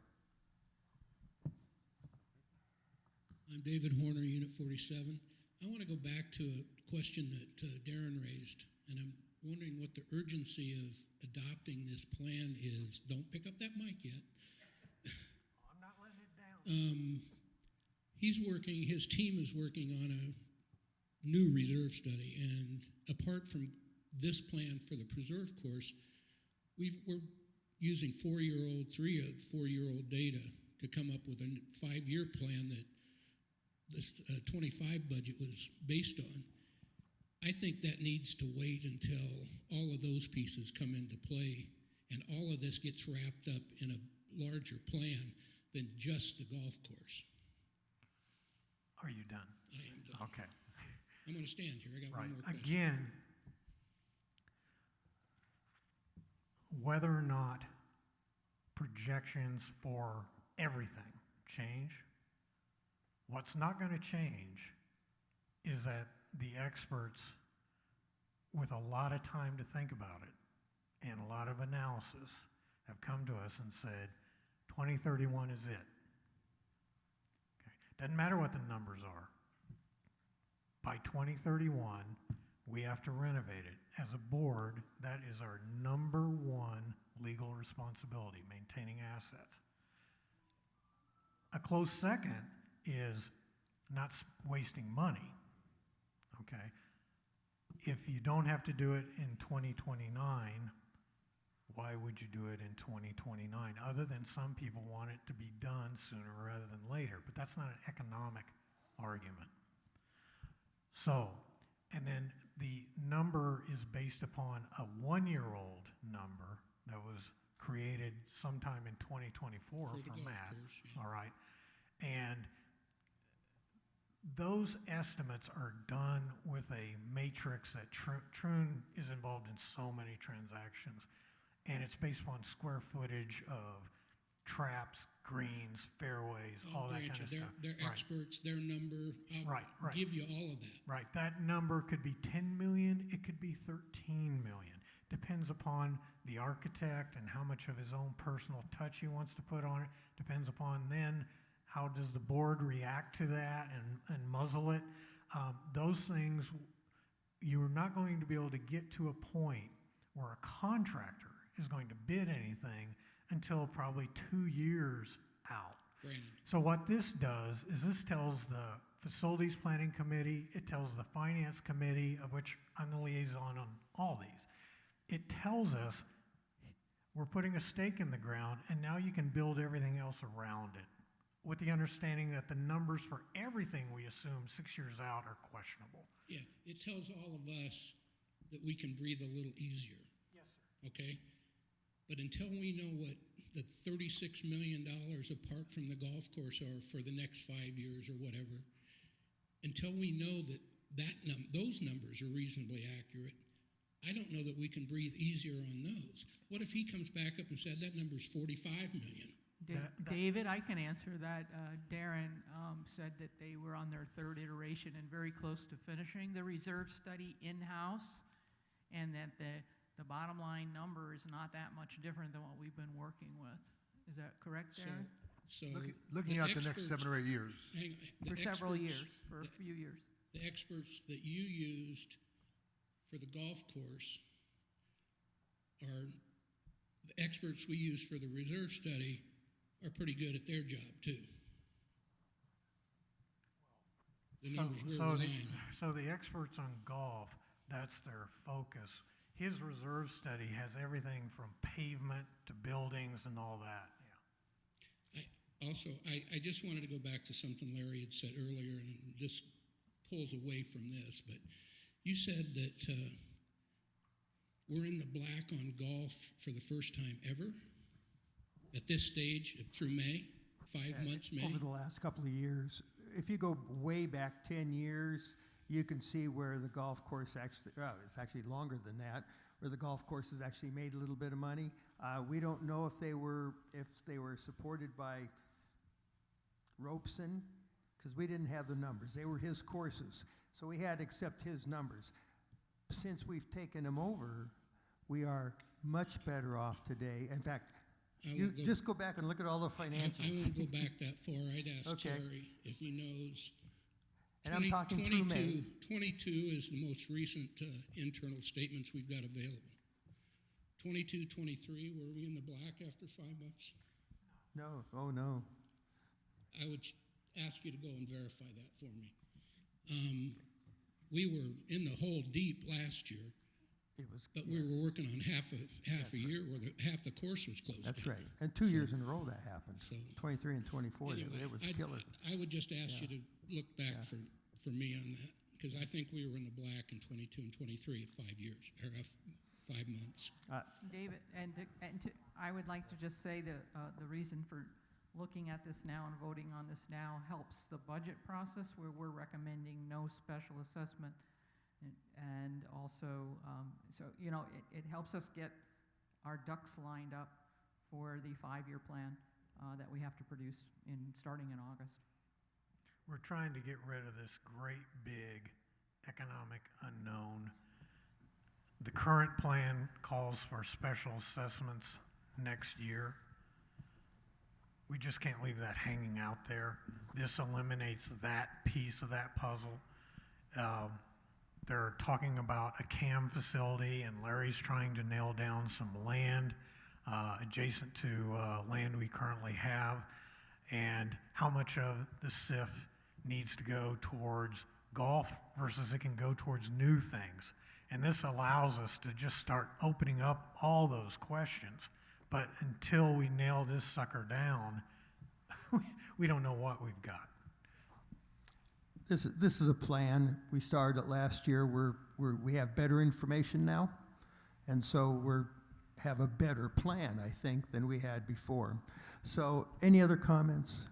I'm David Horner, Unit 47. I want to go back to a question that Darren raised, and I'm wondering what the urgency of adopting this plan is. Don't pick up that mic yet. I'm not letting it down. His team is working on a new reserve study, and apart from this plan for the preserve course, we're using 4-year-old, 3 or 4-year-old data to come up with a 5-year plan that this 25 budget was based on. I think that needs to wait until all of those pieces come into play and all of this gets wrapped up in a larger plan than just the golf course. Are you done? I am done. Okay. I'm going to stand here. I got one more question. Again, whether or not projections for everything change. What's not going to change is that the experts, with a lot of time to think about it and a lot of analysis, have come to us and said 2031 is it. Okay. Doesn't matter what the numbers are. By 2031, we have to renovate it. As a board, that is our number one legal responsibility, maintaining assets. A close second is not wasting money, okay? If you don't have to do it in 2029, why would you do it in 2029? Other than some people want it to be done sooner rather than later, but that's not an economic argument. So, and then the number is based upon a one-year-old number that was created sometime in 2024 For the from golf Matt, course, yeah. all right? And those estimates are done with a matrix that Troon is involved in so many transactions, and it's based upon square footage of traps, greens, fairways, all that kind of stuff. They're Right. experts, their number, I'll Right, right. give you all of that. Right, that number could be 10 million, it could be 13 million. Depends upon the architect and how much of his own personal touch he wants to put on it. Depends upon then how does the board react to that and muzzle it. Those things, you're not going to be able to get to a point where a contractor is going to bid anything until probably 2 years out. Brandon. So what this does is this tells the Facilities Planning Committee, it tells the Finance Committee, of which I'm the liaison on all these. It tells us we're putting a stake in the ground and now you can build everything else around it, with the understanding that the numbers for everything we assume 6 years out are questionable. Yeah, it tells all of us that we can breathe a little easier. Yes, sir. Okay? But until we know what the $36 million apart from the golf course are for the next 5 years or whatever, until we know that those numbers are reasonably accurate, I don't know that we can breathe easier on those. What if he comes back up and said that number's 45 million? David, I can answer that. Darren said that they were on their third iteration and very close to finishing the reserve study in-house, and that the bottom line number is not that much different than what we've been working with. Is that correct, Darren? So Looking at the next 7 or 8 years. hang on, For the several experts- years, for a few years. The experts that you used for the golf course are the experts we use for the reserve study are pretty good at their job too. The numbers we're relying on. So the experts on golf, that's their focus. His reserve study has everything from pavement to buildings and all that, yeah. I just wanted to go back to something Larry had said earlier, and this pulls away from this, but you said that we're in the black on golf for the first time ever at this stage through May, 5 months, May. Over the last couple of years. If you go way back 10 years, you can see where the golf course actually, it's actually longer than that, where the golf course has actually made a little bit of money. We don't know if they were supported by Robeson, because we didn't have the numbers. They were his courses, so we had to accept his numbers. Since we've taken them over, we are much better off today. In fact, you just go back and look at all the financials. I won't go back that far. I'd ask Okay. Terry if he knows. And I'm talking through May. 22 is the most recent internal statements we've got available. 22, 23, were we in the black after 5 months? No, oh no. I would ask you to go and verify that for me. We were in the hole deep last year, but we were working on half a year where half the course was closed. That's down. right. And 2 years in a row that happened. 23 and 24, Anyway, it was killer. I would just ask you to look back for me on that, because I think we were in the black in 22 and 23 at 5 years, or 5 months. David, I would like to just say the reason for looking at this now and voting on this now helps the budget process, where we're recommending no special assessment. And also, so, it helps us get our ducks lined up for the 5-year plan that we have to produce starting in August. We're trying to get rid of this great big economic unknown. The current plan calls for special assessments next year. We just can't leave that hanging out there. This eliminates that piece of that puzzle. They're talking about a CAM facility, and Larry's trying to nail down some land adjacent to land we currently have, and how much of the SIF needs to go towards golf versus it can go towards new things. And this allows us to just start opening up all those questions. But until we nail this sucker down, we don't know what we've got. This is a plan. We started it last year. We have better information now, and so we have a better plan, I think, than we had before. So, any other comments?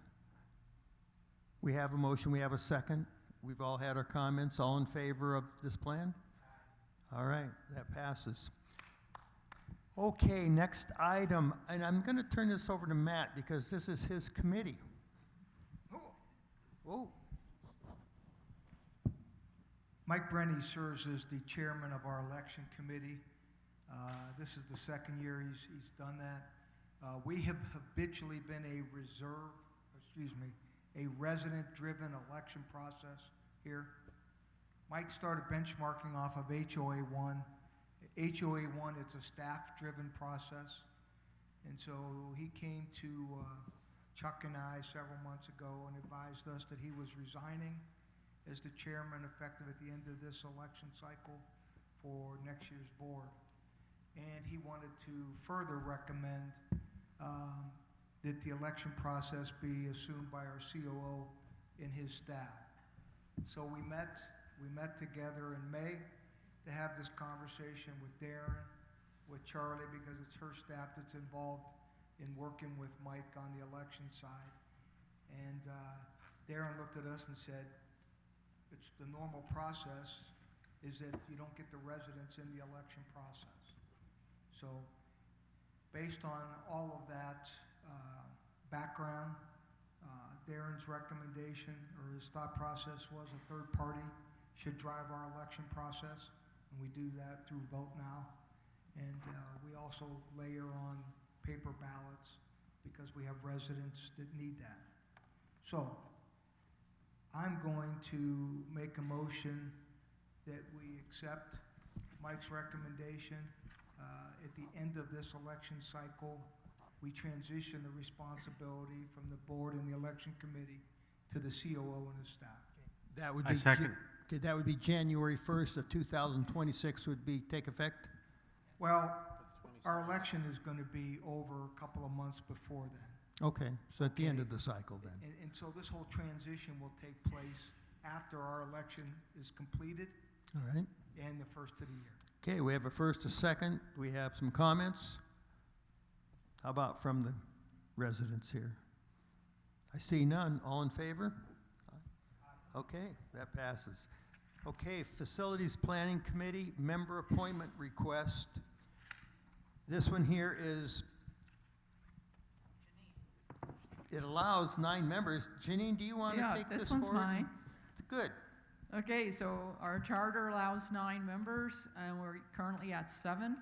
We have a motion. We have a second. We've all had our comments. All in favor of this plan? All right, that passes. Okay, next item, and I'm going to turn this over to Matt because this is his committee. Oh. Mike Brenny serves as the chairman of our election committee. This is the second year he's done that. We have habitually been a resident-driven election process here. Mike started benchmarking off of HOA 1. HOA 1, it's a staff-driven process. And so he came to Chuck and I several months ago and advised us that he was resigning as the chairman effective at the end of this election cycle for next year's board. And he wanted to further recommend that the election process be assumed by our COO and his staff. So we met together in May to have this conversation with Darren, with Charlie, because it's her staff that's involved in working with Mike on the election side. And Darren looked at us and said, it's the normal process is that you don't get the residents in the election process. So based on all of that background, Darren's recommendation or his thought process was a third party should drive our election process, and we do that through Vote Now. And we also layer on paper ballots because we have residents that need that. So I'm going to make a motion that we accept Mike's recommendation. At the end of this election cycle, we transition the responsibility from the board and the election committee to the COO and his staff. That would be okay, that would be January 1st of 2026 would be take effect? Well, our election is going to be over a couple of months before then. Okay, so at the end of the cycle then. And so this whole transition will take place after our election is completed All right. and the first of the year. Okay, we have a first, a second. We have some comments. How about from the residents here? I see none. All in favor? Okay, that passes. Okay, Facilities Planning Committee member appointment request. This one here is, it allows 9 members. Janine, do you want to take this forward? Yeah, this one's mine. Good. Okay, so our charter allows 9 members, and we're currently at 7.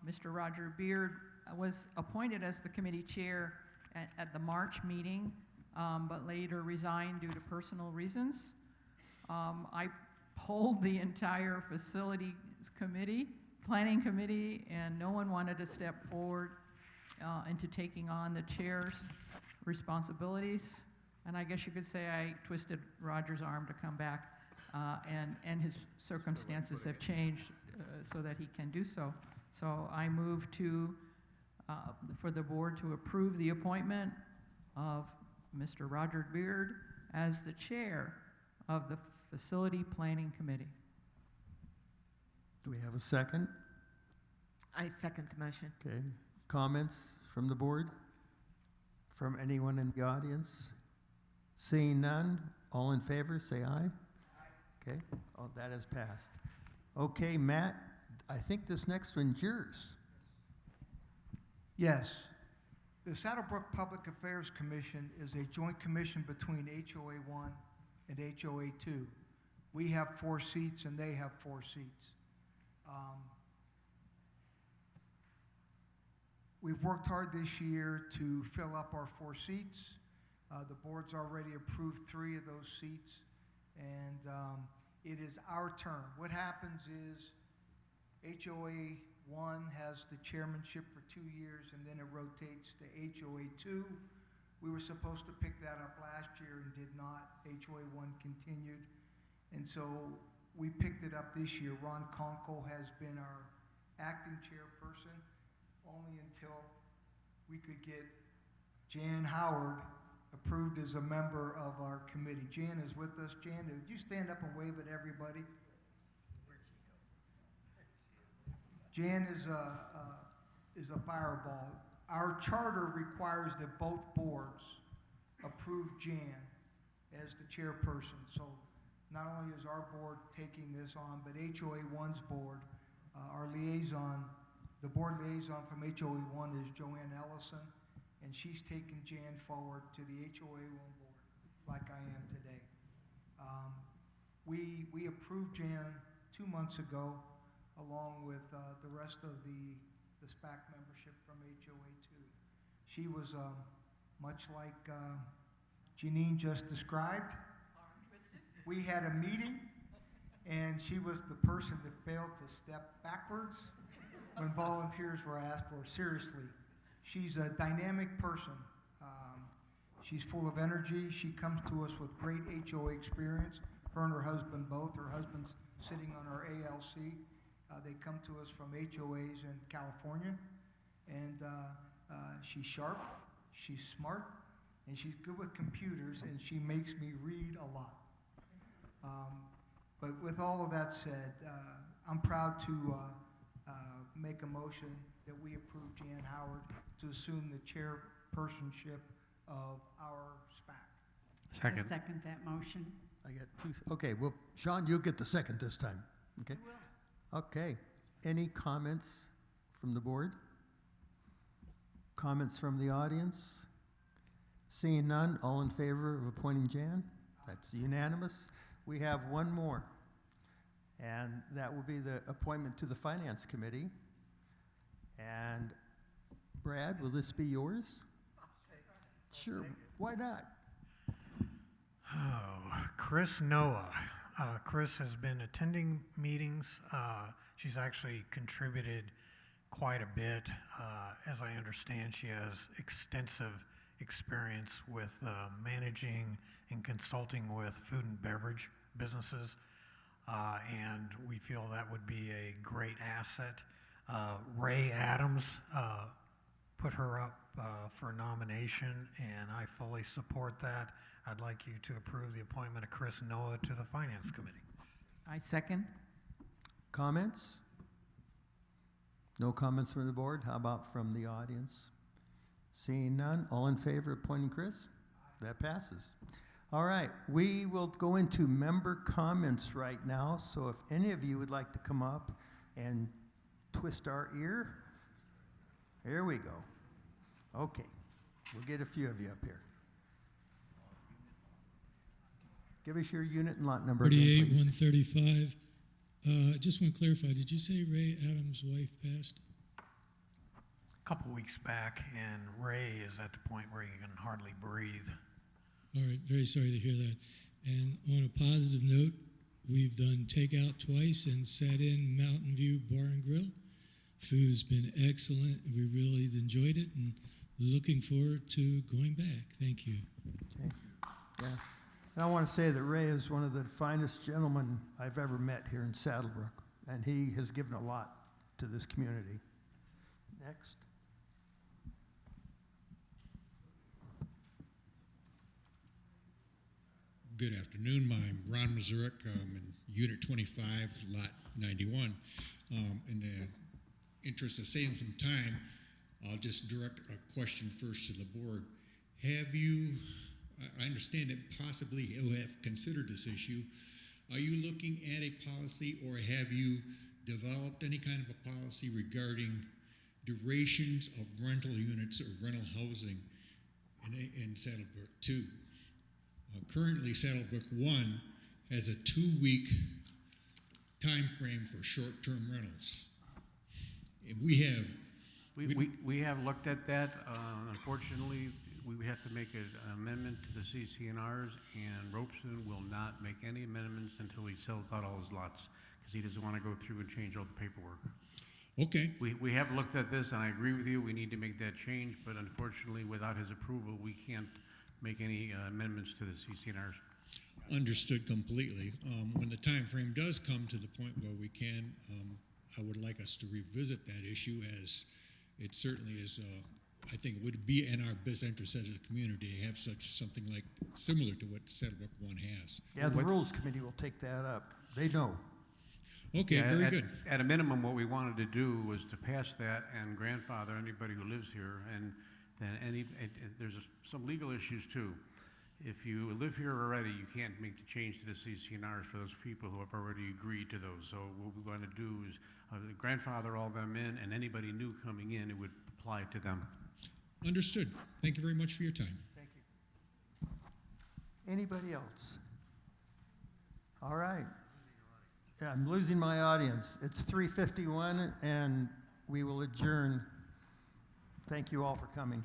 Mr. Roger Beard was appointed as the committee chair at the March meeting, but later resigned due to personal reasons. I polled the entire facilities committee, planning committee, and no one wanted to step forward into taking on the chair's responsibilities. And I guess you could say I twisted Roger's arm to come back, and his circumstances have changed so that he can do so. So I move for the board to approve the appointment of Mr. Roger Beard as the chair of the Facility Planning Committee. Do we have a second? I second the motion. Okay. Comments from the board? From anyone in the audience? Seeing none, all in favor, say aye. Okay, oh, that has passed. Okay, Matt, I think this next one's yours. Yes. The Saddlebrook Public Affairs Commission is a joint commission between HOA 1 and HOA 2. We have 4 seats and they have 4 seats. We've worked hard this year to fill up our 4 seats. The board's already approved 3 of those seats, and it is our turn. What happens is HOA 1 has the chairmanship for 2 years, and then it rotates to HOA 2. We were supposed to pick that up last year and did not. HOA 1 continued, and so we picked it up this year. Ron Conkle has been our acting chairperson, only until we could get Jan Howard approved as a member of our committee. Jan is with us. Jan, would you stand up and wave at everybody? Jan is a fireball. Our charter requires that both boards approve Jan as the chairperson. So not only is our board taking this on, but HOA 1's board, our liaison, the board liaison from HOA 1 is Joanne Ellison, and she's taken Jan forward to the HOA 1 board, like I am today. We approved Jan 2 months ago, along with the rest of the SPAC membership from HOA 2. She was much like Janine just described. We had a meeting, and she was the person that failed to step backwards when volunteers were asked for. Seriously, she's a dynamic person. She's full of energy. She comes to us with great HOA experience. Her and her husband both. Her husband's sitting on our ALC. They come to us from HOAs in California, and she's sharp, she's smart, and she's good with computers, and she makes me read a lot. But with all of that said, I'm proud to make a motion that we approve Jan Howard to assume the chairpersonship of our SPAC. Second. I second that motion. I got 2. Okay, well, Sean, you'll get the second this time. Okay. Okay. Any comments from the board? Comments from the audience? Seeing none, all in favor of appointing Jan? That's unanimous. We have one more, and that will be the appointment to the Finance Committee. And Brad, will this be yours? Sure. Why not? Oh, Chris Noah. Chris has been attending meetings. She's actually contributed quite a bit. As I understand, she has extensive experience with managing and consulting with food and beverage businesses, and we feel that would be a great asset. Ray Adams put her up for nomination, and I fully support that. I'd like you to approve the appointment of Chris Noah to the Finance Committee. I second. Comments? No comments from the board? How about from the audience? Seeing none, all in favor of appointing Chris? That passes. All right, we will go into member comments right now. So if any of you would like to come up and twist our ear, here we go. Okay, we'll get a few of you up here. Give us your unit and lot number again, 48 please. 135. Just want to clarify, did you say Ray Adams' wife passed? A couple weeks back, and Ray is at the point where he can hardly breathe. All right, very sorry to hear that. And on a positive note, we've done takeout twice and sat in Mountain View Bar and Grill. Food's been excellent. We really enjoyed it and looking forward to going back. Thank you. Okay. Yeah. And I want to say that Ray is one of the finest gentlemen I've ever met here in Saddlebrook, and he has given a lot to this community. Next. Good afternoon. I'm Ron Mazurek. I'm in Unit 25, Lot 91. In the interest of saving some time, I'll just direct a question first to the board. Have you, I understand that possibly you have considered this issue. Are you looking at a policy, or have you developed any kind of a policy regarding durations of rental units or rental housing in Saddlebrook 2. Currently, Saddlebrook 1 has a 2-week time frame for short-term rentals. And we have We have looked at that. Unfortunately, we would have to make an amendment to the CCNRs, and Robeson will not make any amendments until he sells out all his lots, because he doesn't want to go through and change all the paperwork. Okay. We have looked at this, and I agree with you, we need to make that change, but unfortunately, without his approval, we can't make any amendments to the CCNRs. Understood completely. When the time frame does come to the point where we can, I would like us to revisit that issue, as it certainly is, I think it would be in our best interest as a community to have something like similar to what Saddlebrook 1 has. Yeah, the Rules Committee will take that up. They know. Okay, Yeah, very good. At a minimum, what we wanted to do was to pass that and grandfather anybody who lives here, and then there's some legal issues too. If you live here already, you can't make the change to the CCNRs for those people who have already agreed to those. So what we want to do is grandfather all them in, and anybody new coming in, it would apply to them. Understood. Thank you very much for your time. Thank you. Anybody else? All right. Yeah, I'm losing my audience. It's 3:51, and we will adjourn. Thank you all for coming.